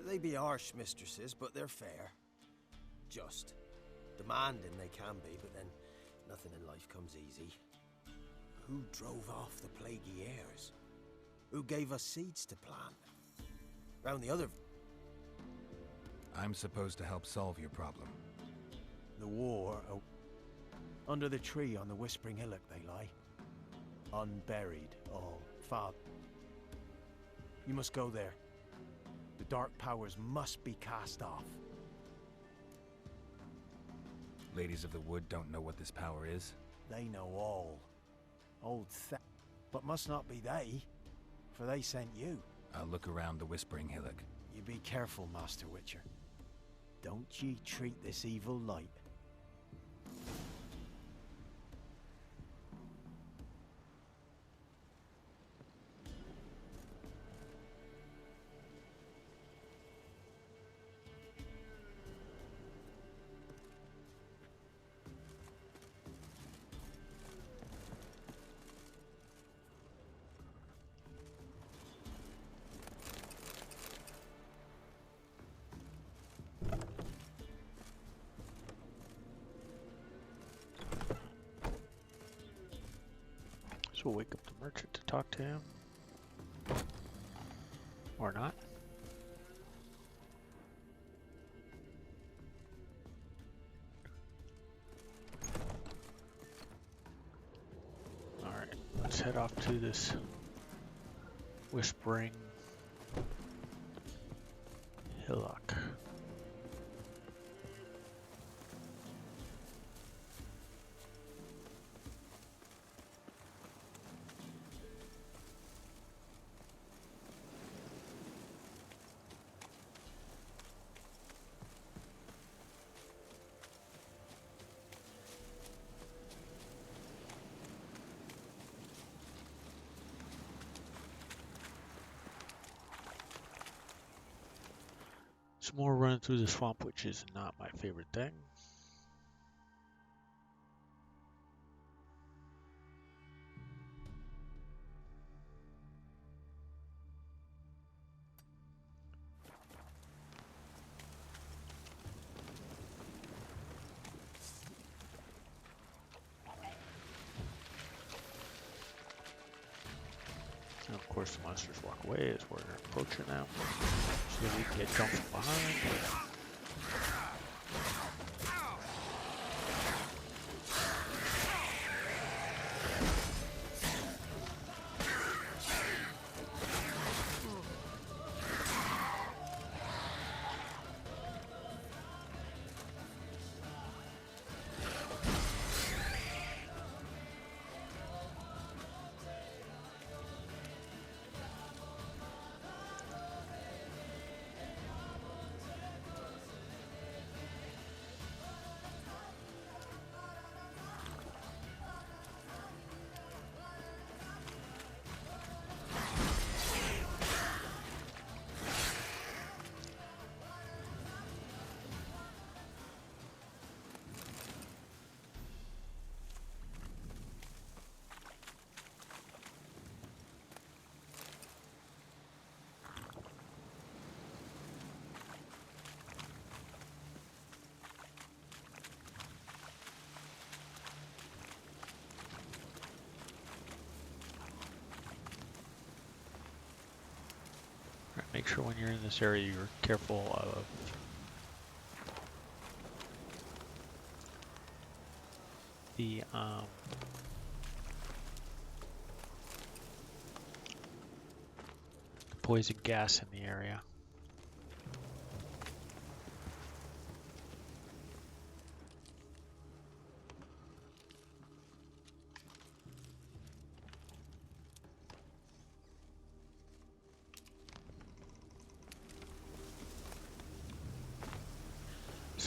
Speaker 5: They be harsh mistresses, but they're fair. Just. Demanding they can be, but then nothing in life comes easy. Who drove off the plaguey airs? Who gave us seeds to plant? Round the other...
Speaker 7: I'm supposed to help solve your problem.
Speaker 5: The war... Under the tree on the Whispering Hillock they lie. Unburied, all. Father. You must go there. The dark powers must be cast off.
Speaker 7: Ladies of the Wood don't know what this power is?
Speaker 5: They know all. But must not be they, for they sent you.
Speaker 7: I'll look around the Whispering Hillock.
Speaker 5: You be careful, Master Witcher. Don't ye treat this evil light.
Speaker 1: So we'll wake up the merchant to talk to him. Or not. Alright, let's head off to this Whispering Hillock. Some more running through the swamp, which is not my favorite thing. And of course the monsters walk away as we're approaching them, so that we can get jumped from behind. Make sure when you're in this area you're careful of the poison gas in the area.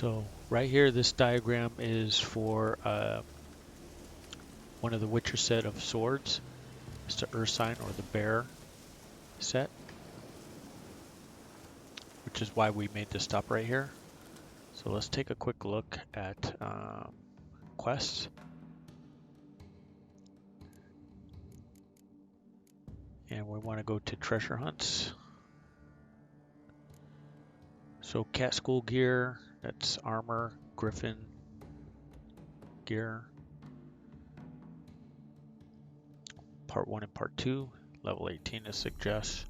Speaker 1: So right here, this diagram is for one of the Witcher set of swords. It's the Ursine or the bear set, which is why we made this stop right here. So let's take a quick look at quests. And we want to go to treasure hunts. So cat school gear, that's armor, griffin gear. Part 1 and Part 2, level 18 to suggest.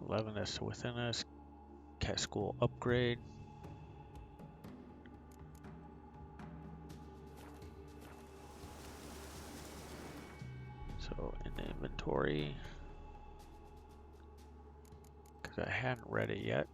Speaker 1: 11 is within us, cat school upgrade. So in the inventory, because I hadn't read it yet.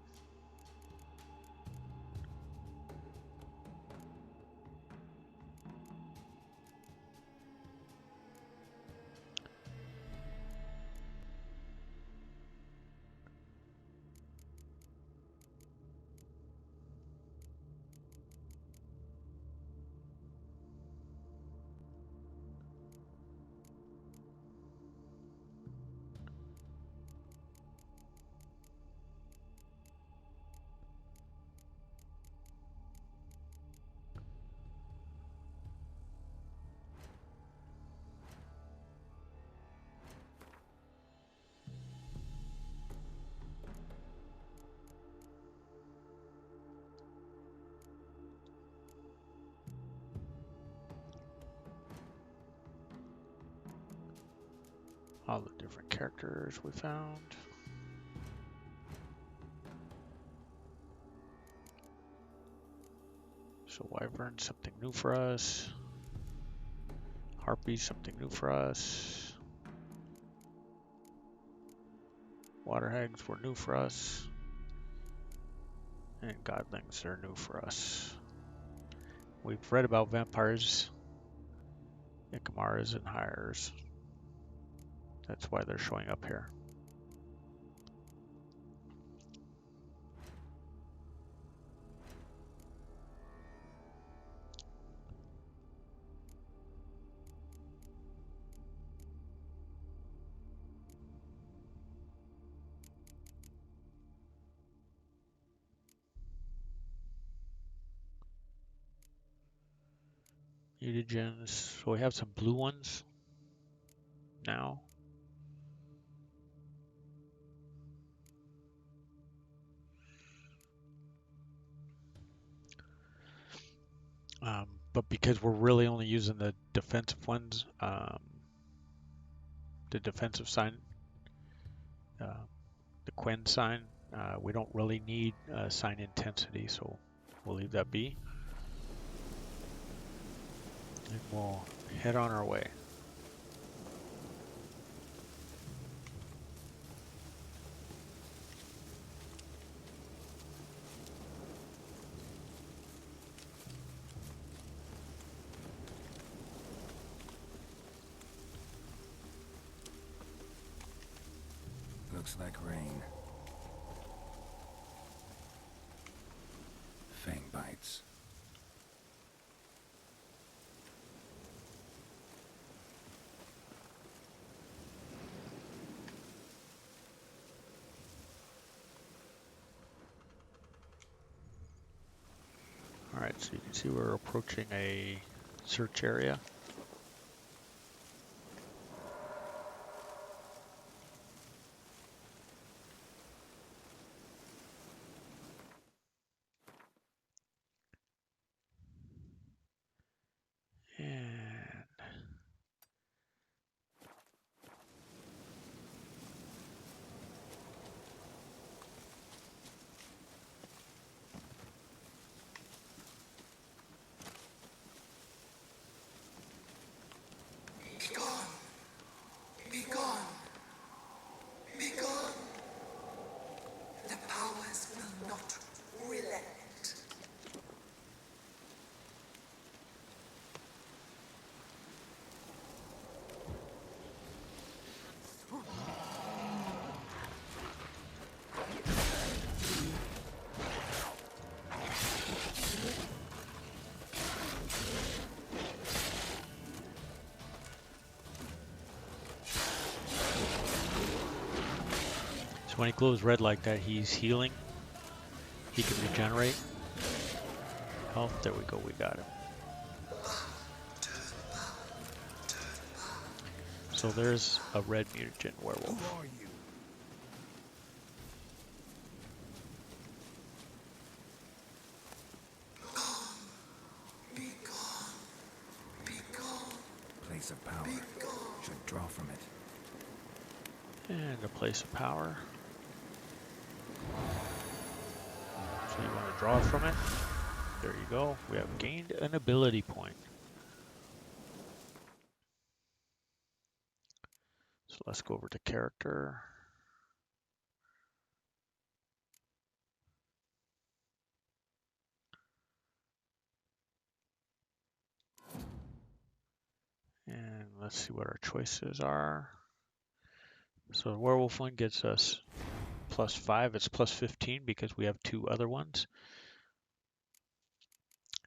Speaker 1: All the different characters we found. So Wyvern, something new for us. Harpy, something new for us. Water hags were new for us. And godlings are new for us. We've read about vampires, Ikamaras, and hires. That's why they're showing up here. Mutagens. So we have some blue ones now. But because we're really only using the defensive ones, the defensive sign, the Quen sign, we don't really need sign intensity, so we'll leave that be. And we'll head on our way.
Speaker 7: Looks like rain. Fang bites.
Speaker 1: Alright, so you can see we're approaching a search area. So when he glows red like that, he's healing. He can regenerate health. There we go, we got him. So there's a red mutagen werewolf.
Speaker 5: Who are you?
Speaker 7: Place of power. Should draw from it.
Speaker 1: And a place of power. So you want to draw from it. There you go. We have gained an ability point. So let's go over to character. And let's see what our choices are. So the werewolf one gets us +5. It's +15 because we have 2 other ones.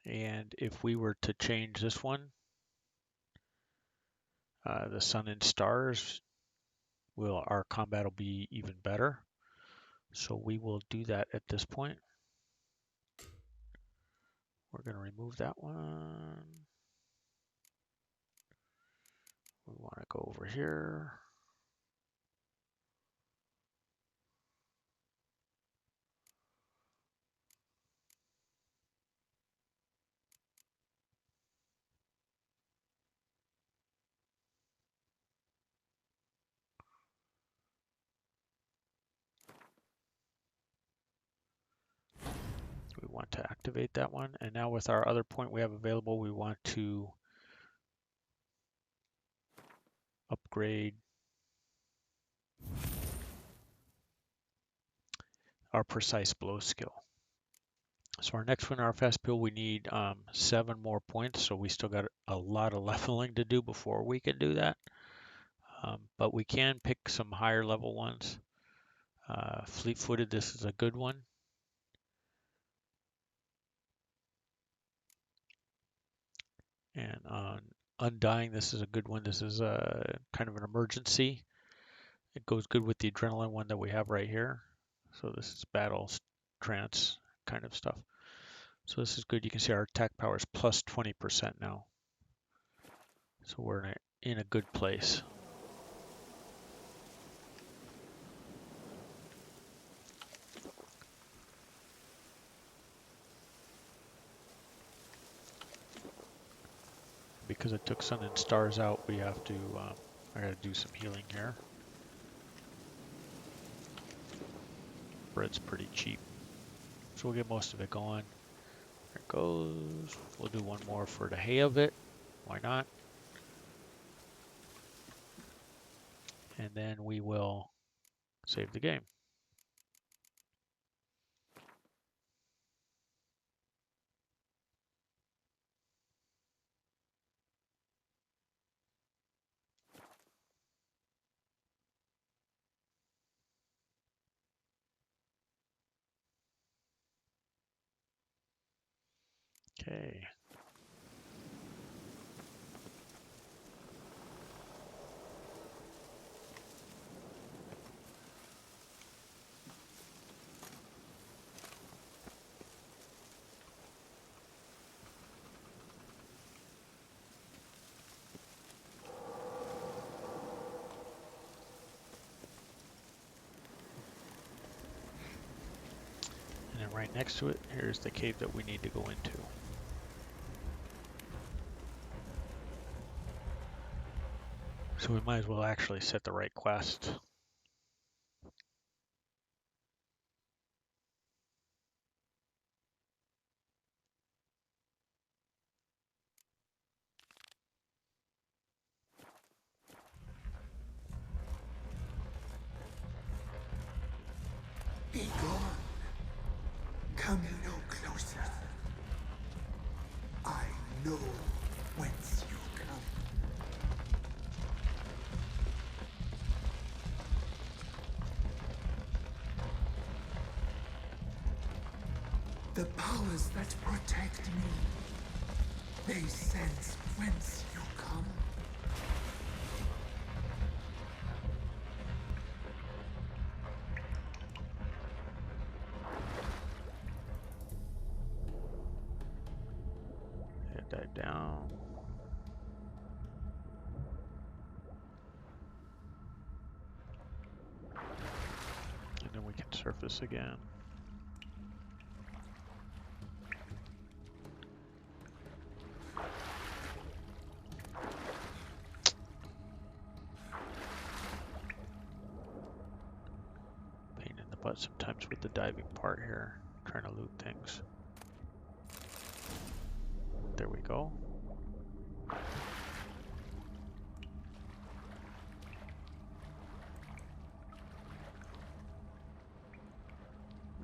Speaker 1: And if we were to change this one, the sun and stars, our combat will be even better. So we will do that at this point. We're going to remove that one. We want to go over here. We want to activate that one. And now with our other point we have available, we want to upgrade our precise blow skill. So our next one, our fast pill, we need 7 more points. So we still got a lot of leveling to do before we can do that. But we can pick some higher level ones. Fleet-footed, this is a good one. And on Undying, this is a good one. This is a kind of an emergency. It goes good with the adrenaline one that we have right here. So this is battle trance kind of stuff. So this is good. You can see our attack power is +20% now. So we're in a good place. Because it took sun and stars out, we have to, I gotta do some healing here. Bread's pretty cheap. So we'll get most of it going. There it goes. We'll do one more for the hay of it. Why not? And then we will save the game. Okay. And then right next to it, here's the cave that we need to go into. So we might as well actually set the right quest.
Speaker 5: Be gone. Come no closer. I know whence you come. The powers that protect me, they sense whence you come.
Speaker 1: surface again. Pain in the butt sometimes with the diving part here, trying to loot things. There we go.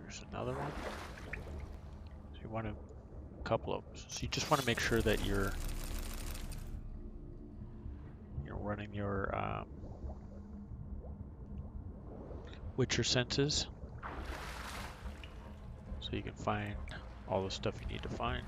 Speaker 1: There's another one. So you want a couple of them. So you just want to make sure that you're running your Witcher senses, so you can find all the stuff you need to find.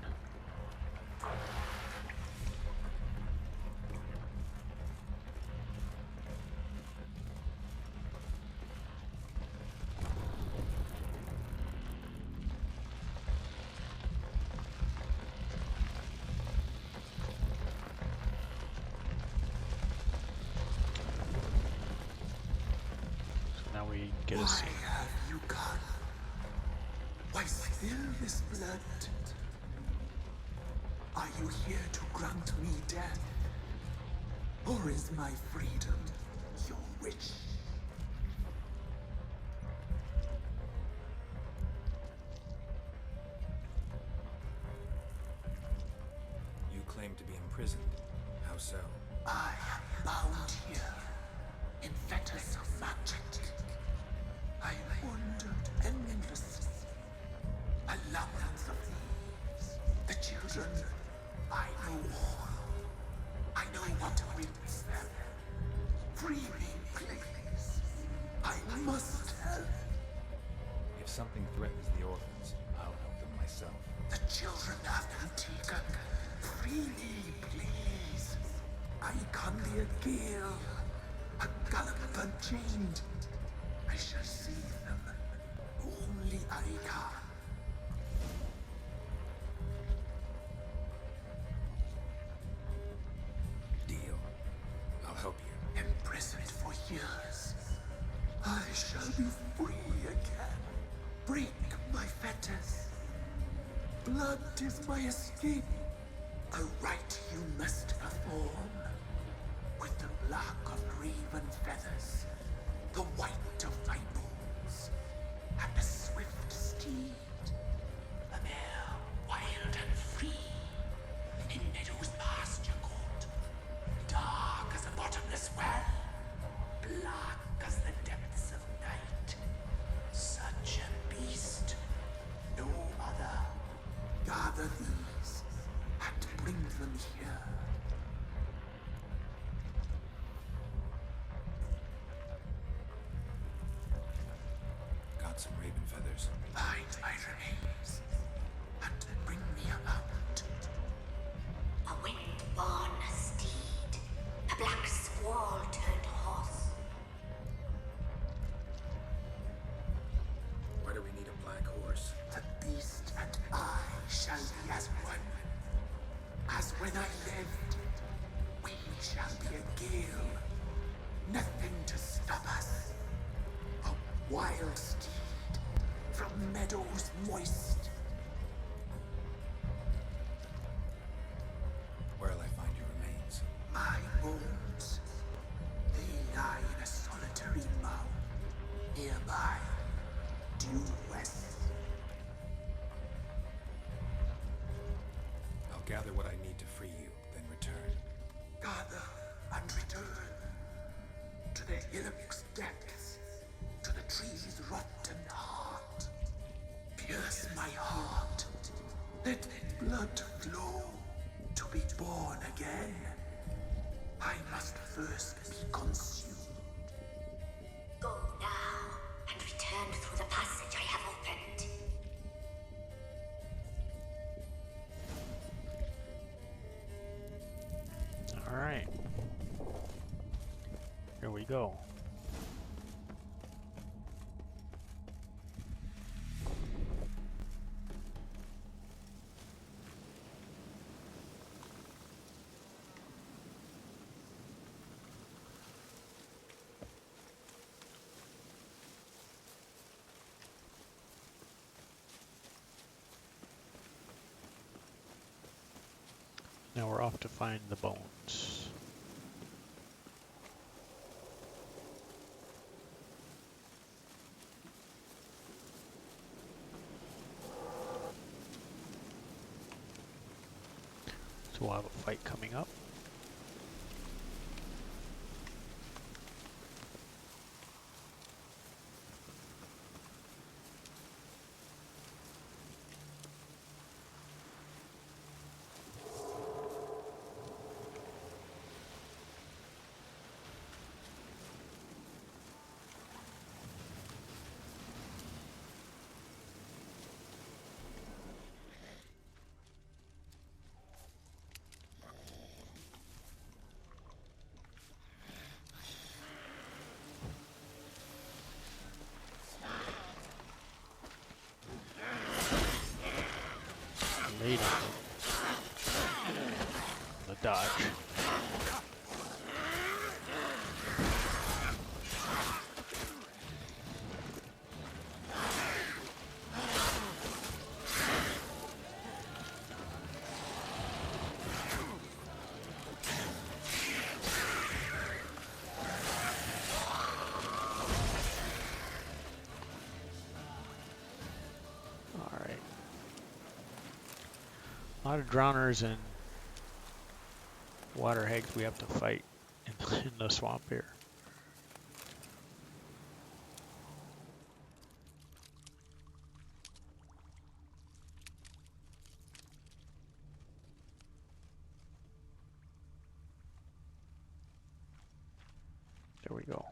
Speaker 1: Get a scene.
Speaker 5: Why have you gone? Why spill this blood? Are you here to grant me death? Or is my freedom your wish?
Speaker 7: You claim to be imprisoned. How so?
Speaker 5: I am bound here in fetters of magic. I wandered endlessly along the thieves, the children. I know all. I know what awaits them. Free me, please. I must help.
Speaker 7: If something threatens the orphans, I'll help them myself.
Speaker 5: The children have been taken. Free me, please. I can be a gale, a gallop unchained. I shall see them. Only I can.
Speaker 7: Deal. I'll help you.
Speaker 5: Imprisoned for years, I shall be free again. Break my fetters. Blood is my escape. A rite you must perform. With the black of raven feathers, the white of my bones, and a swift steed. A mare wild and free, in meadows pasture court, dark as a bottomless well, black as the depths of night. Such a beast, no other. Gather these, and bring them here.
Speaker 7: Some raven feathers.
Speaker 5: Find my remains and bring me about.
Speaker 6: A wind-born steed, a black squall turned horse.
Speaker 7: Why do we need a black horse?
Speaker 5: The beast and I shall be as one. As when I lived, we shall be a gale. Nothing to stop us. A wild steed from meadows moist.
Speaker 7: Where'll I find your remains?
Speaker 5: My bones, they lie in a solitary mound, nearby, due west.
Speaker 7: I'll gather what I need to free you, then return.
Speaker 5: Gather and return to the hillock's depths, to the tree's rotten heart. Pierce my heart. Let blood flow to be born again. I must first be consumed.
Speaker 6: Go now and return through the passage I have opened.
Speaker 1: All right. Here we go. Now we're off to find the bones. So we'll have a fight coming up. Laid on the dodge. A lot of drowners and water hags we have to fight in the swamp here. There we go.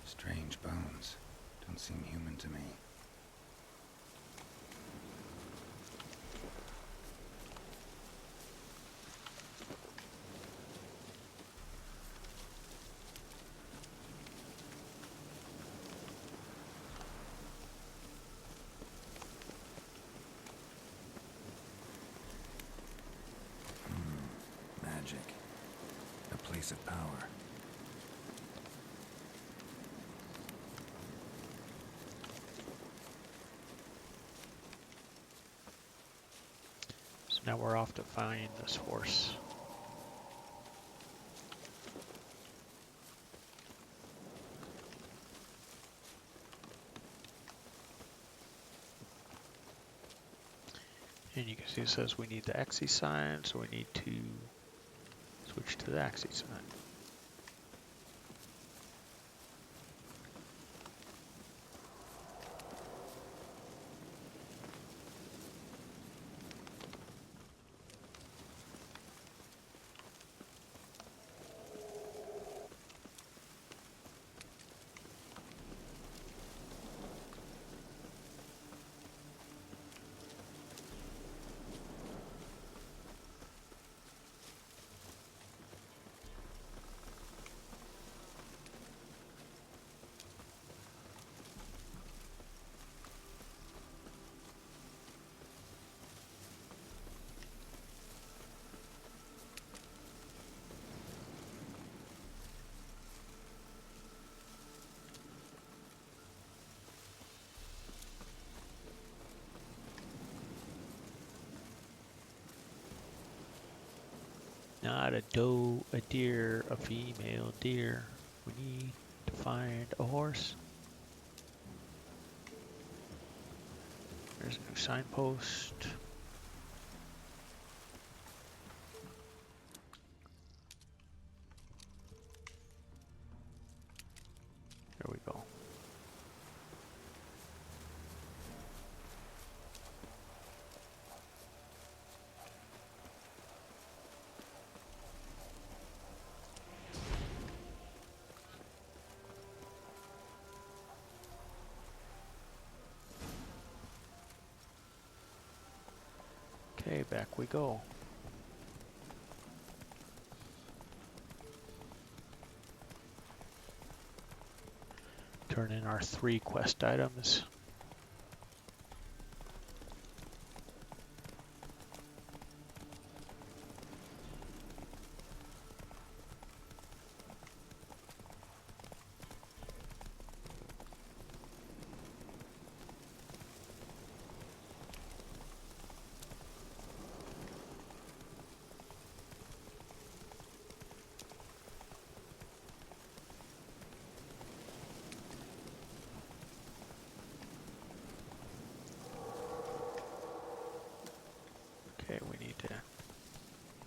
Speaker 7: Strange bones. Don't seem human to me. Magic. A place of power.
Speaker 1: So now we're off to find this horse. And you can see it says we need the axis sign, so we need to switch to the axis sign. Not a doe, a deer, a female deer. We need to find a horse. There's a new signpost. There we go. Okay, back we go. Turn in our 3 quest items.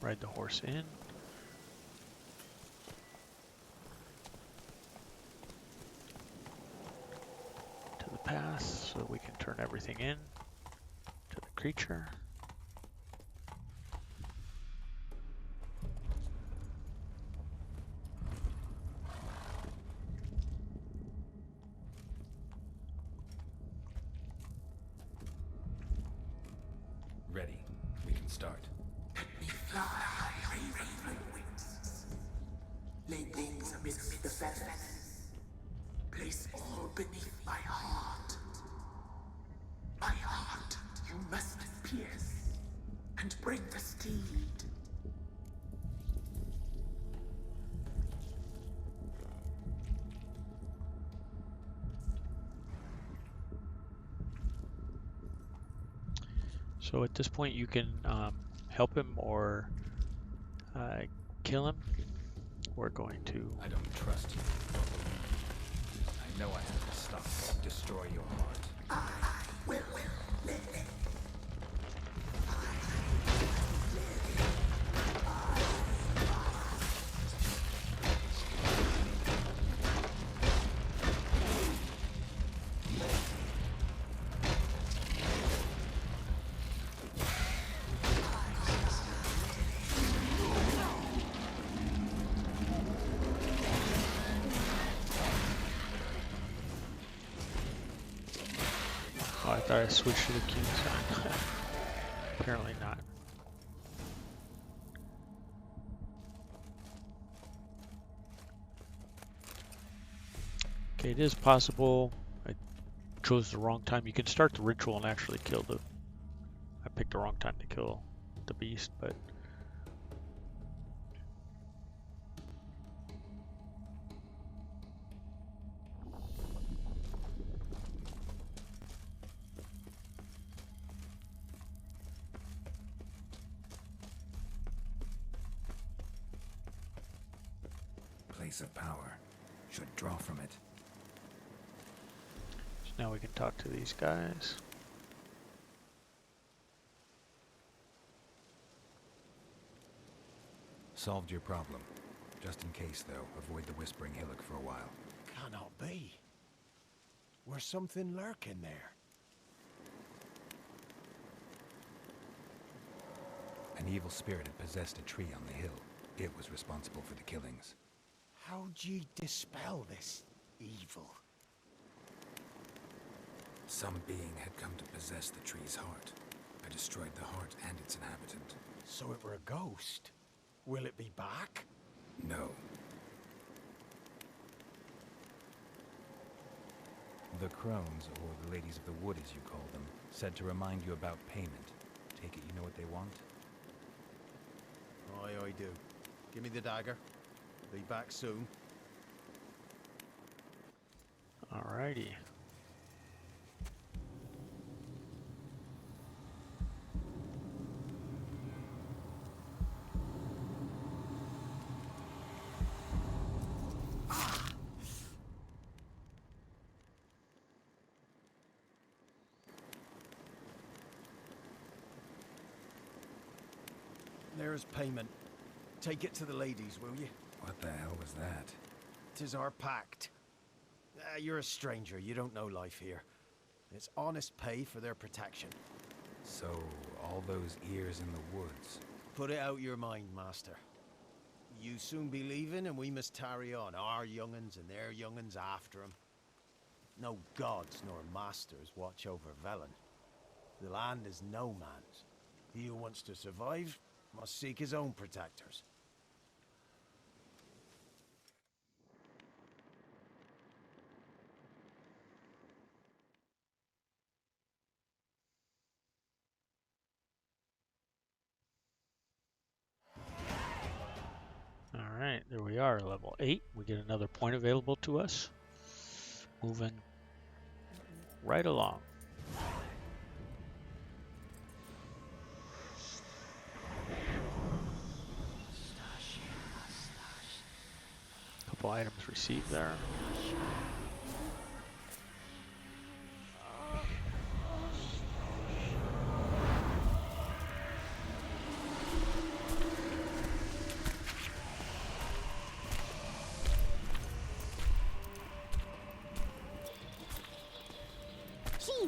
Speaker 1: Ride the horse in. To the path so we can turn everything in to the creature.
Speaker 7: Ready. We can start.
Speaker 10: Lay things amidst the feathers. Place all beneath my heart. My heart you must pierce and bring the steed.
Speaker 1: So at this point you can help him or kill him. We're going to...
Speaker 7: I don't trust you. I know I have to stop or destroy your heart.
Speaker 10: I will live.
Speaker 1: Oh, I thought I switched to the Q sign. Apparently not. Okay, it is possible I chose the wrong time. You can start the ritual and actually kill the... I picked the wrong time to kill the beast, but...
Speaker 7: Place of power. Should draw from it.
Speaker 1: So now we can talk to these guys.
Speaker 7: Solved your problem. Just in case, though, avoid the Whispering Hillock for a while.
Speaker 5: Cannot be. Where's something lurking there?
Speaker 7: An evil spirit had possessed a tree on the hill. It was responsible for the killings.
Speaker 5: How'd ye dispel this evil?
Speaker 7: Some being had come to possess the tree's heart. I destroyed the heart and its inhabitant.
Speaker 5: So it were a ghost. Will it be back?
Speaker 7: No. The crones, or the ladies of the wood as you call them, said to remind you about payment. Take it you know what they want?
Speaker 5: Aye, I do. Give me the dagger. Be back soon.
Speaker 1: Alrighty.
Speaker 5: There's payment. Take it to the ladies, will you?
Speaker 7: What the hell was that?
Speaker 5: 'Tis our pact. You're a stranger. You don't know life here. It's honest pay for their protection.
Speaker 7: So, all those ears in the woods.
Speaker 5: Put it out your mind, master. You soon be leaving, and we must tarry on, our young'uns and their young'uns after 'em. No gods nor masters watch over Velen. The land is no man's. He who wants to survive must seek his own protectors.
Speaker 1: Alright, there we are, level 8. We get another point available to us. Moving right along. Couple items received there.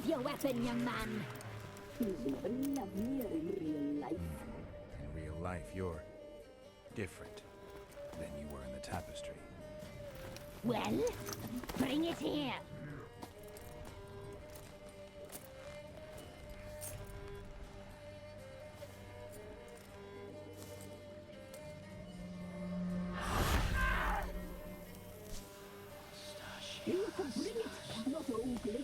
Speaker 9: Sheathe your weapon, young man.
Speaker 10: He's even lovelier in real life.
Speaker 7: In real life, you're different than you were in the tapestry.
Speaker 9: Well, bring it here.
Speaker 10: You can bring it, not ogre.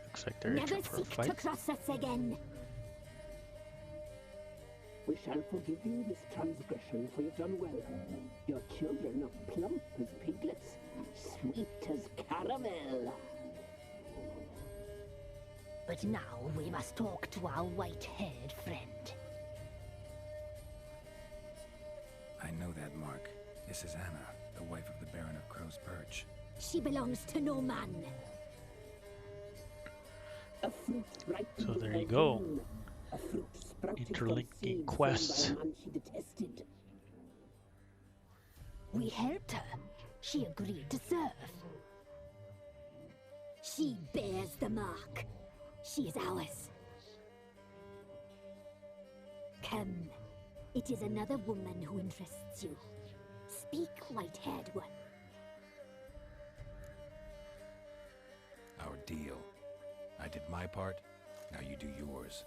Speaker 1: Looks like they're
Speaker 9: Never
Speaker 1: itching for a
Speaker 9: seek to
Speaker 1: fight.
Speaker 9: cross us again.
Speaker 10: We shall forgive you this transgression, for you've done well. Your children are plump as piglets, sweet as caramel.
Speaker 9: But now we must talk to our white-haired friend.
Speaker 7: I know that mark. This is Anna, the wife of the Baron of Crow's Perch.
Speaker 9: She belongs to no man.
Speaker 10: A fruit ripe
Speaker 1: So
Speaker 10: in
Speaker 1: there
Speaker 10: her
Speaker 1: you go.
Speaker 10: womb. A fruit sprouted from
Speaker 1: Interlinking
Speaker 10: seeds
Speaker 1: quests.
Speaker 10: sown by a man she detested.
Speaker 9: We helped her. She agreed to serve. She bears the mark. She is ours. Come. It is another woman who interests you. Speak, white-haired one.
Speaker 7: Our deal. I did my part, now you do yours.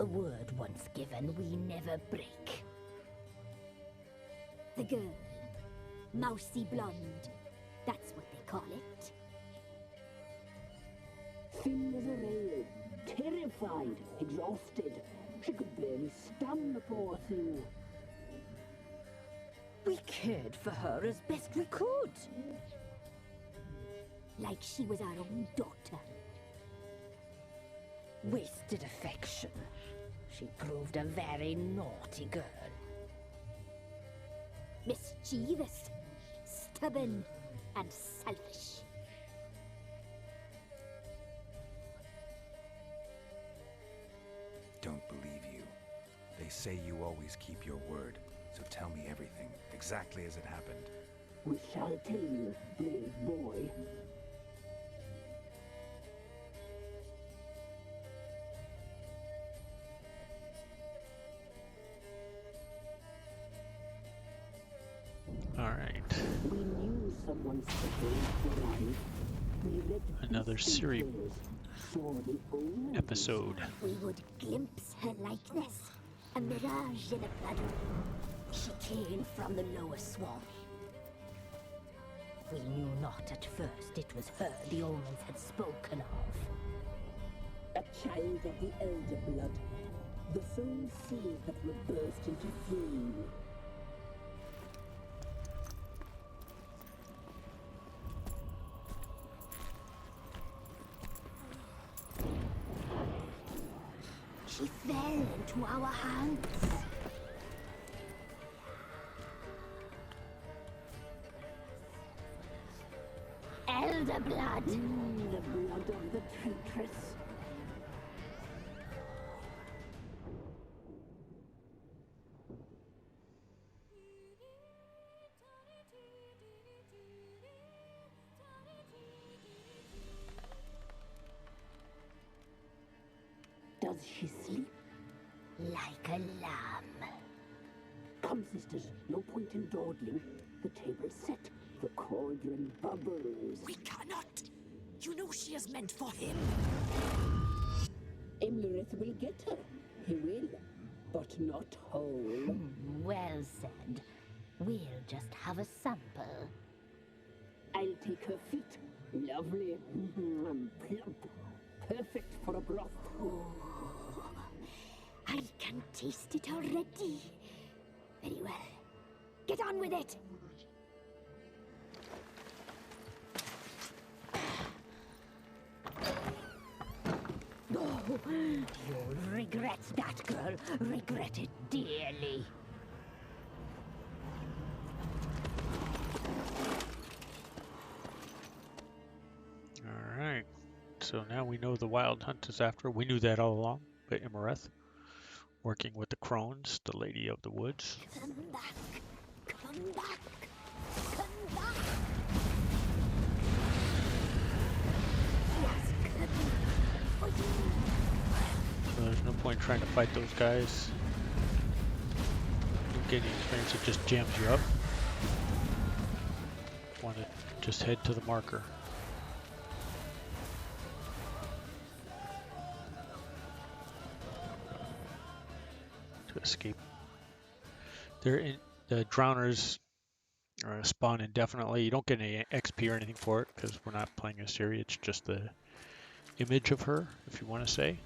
Speaker 9: A word once given, we never break. The girl. Mousy blonde. That's what they call it.
Speaker 10: Thin as a rail, terrified, exhausted. She could barely stand, the poor thing.
Speaker 9: We cared for her as best we could. Like she was our own daughter. Wasted affection. She proved a very naughty girl. Mischievous, stubborn, and selfish.
Speaker 7: Don't believe you. They say you always keep your word, so tell me everything, exactly as it happened.
Speaker 10: We shall tell you, brave boy.
Speaker 1: Alright.
Speaker 10: We knew someone supposed to arrive. We read
Speaker 1: Another Siri
Speaker 10: tales, saw the old
Speaker 1: episode.
Speaker 9: We would glimpse her like this, a mirage in a blood. She came from the lower swamp. We knew not at first it was her the omens had spoken of.
Speaker 10: A child of the elder blood, the sole seed that will burst into flame.
Speaker 9: She fell into our hands. Elder blood.
Speaker 10: The blood of the traitress. Does she sleep?
Speaker 9: Like a lamb.
Speaker 10: Come, sisters, no point in dawdling. The table's set, the cauldron bubbles.
Speaker 8: We cannot. You know she is meant for him.
Speaker 10: Imlerith will get her. He will, but not whole.
Speaker 9: Well said. We'll just have a sample.
Speaker 10: I'll take her feet. Lovely. Plump. Perfect for a broth.
Speaker 9: I can taste it already. Very well. Get on with it. Oh, you'll regret that, girl. Regret it dearly.
Speaker 1: So now we know the Wild Hunt is after. We knew that all along, but Imareth, working with the crones, the Lady of the Woods.
Speaker 6: Come back! Come back! Come back! Yes, come for you!
Speaker 1: So there's no point trying to fight those guys. You don't get any experience, it just jams you up. Want to just head to the marker. To escape. The drowners spawn indefinitely. You don't get any XP or anything for it because we're not playing as Ciri. It's just the image of her, if you want to say.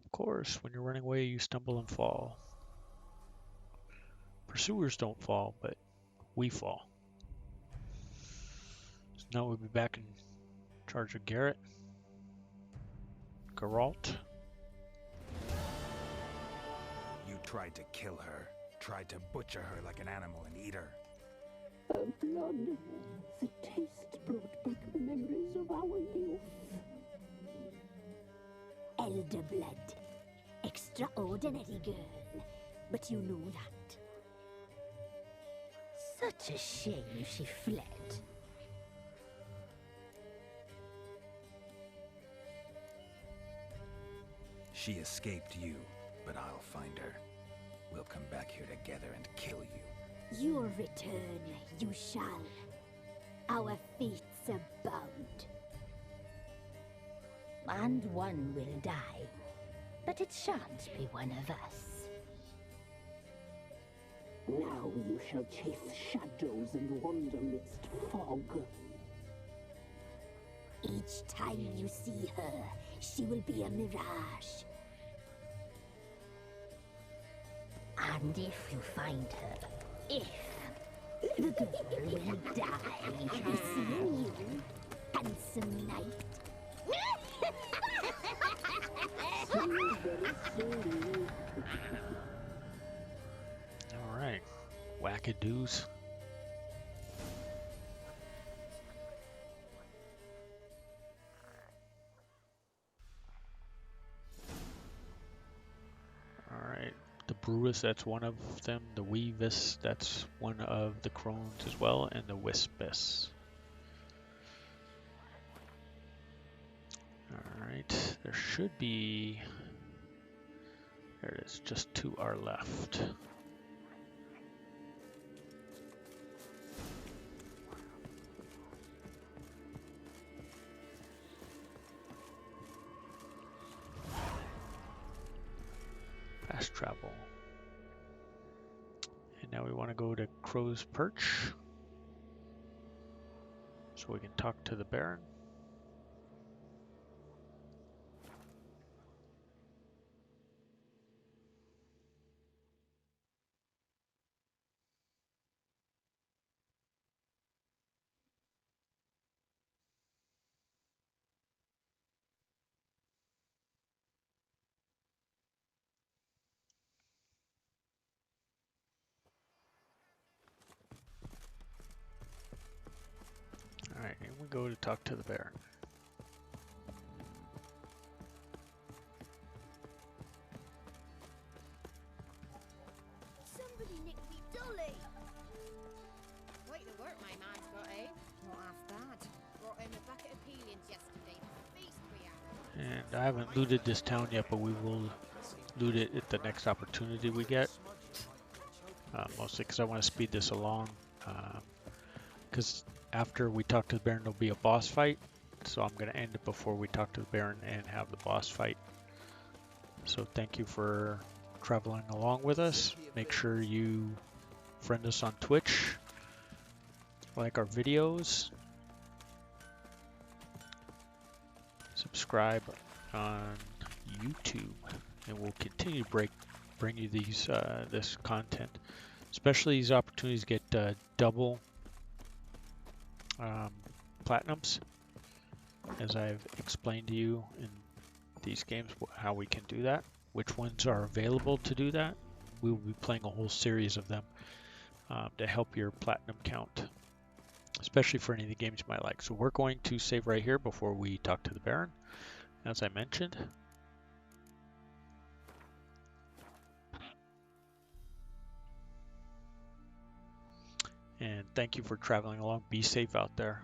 Speaker 1: Of course, when you're running away, you stumble and fall. Pursuers don't fall, but we fall. So now we'll be back in charge of Geralt.
Speaker 7: You tried to kill her, tried to butcher her like an animal and eat her.
Speaker 10: Her blood, the taste brought back memories of our youth.
Speaker 6: Elder blood. Extraordinary girl. But you know that. Such a shame she fled.
Speaker 7: She escaped you, but I'll find her. We'll come back here together and kill you.
Speaker 6: Your return, you shall. Our fates are bound. And one will die, but it shan't be one of us.
Speaker 10: Now you shall chase shadows and wander midst fog.
Speaker 6: Each time you see her, she will be a mirage. And if you find her, the girl will die. Seeing you, handsome knight.
Speaker 1: All right, wackadoos. All right, the Brewis, that's one of them. The Weavis, that's one of the crones as well, and the Wispus. All right, there should be. There it is, just to our left. Fast travel. And now we want to go to Crow's Perch so we can talk to the Baron. Alright, and we go to talk to the Baron.
Speaker 2: Somebody nicked me dolly.
Speaker 11: Quite the work my man's got, eh? Not half bad. Brought him a bucket of peelings yesterday. Feast we had.
Speaker 1: And I haven't looted this town yet, but we will loot it at the next opportunity we get. Mostly because I want to speed this along. Because After we talk to the Baron, there'll be a boss fight. So I'm going to end it before we talk to the Baron and have the boss fight. So thank you for traveling along with us. Make sure you friend us on Twitch, like our videos, subscribe on YouTube, and we'll continue to bring you these this content, especially these opportunities to get double platinums, as I've explained to you in these games how we can do that, which ones are available to do that. We will be playing a whole series of them to help your platinum count, especially for any of the games you might like. So we're going to save right here before we talk to the Baron, as I mentioned. And thank you for traveling along. Be safe out there.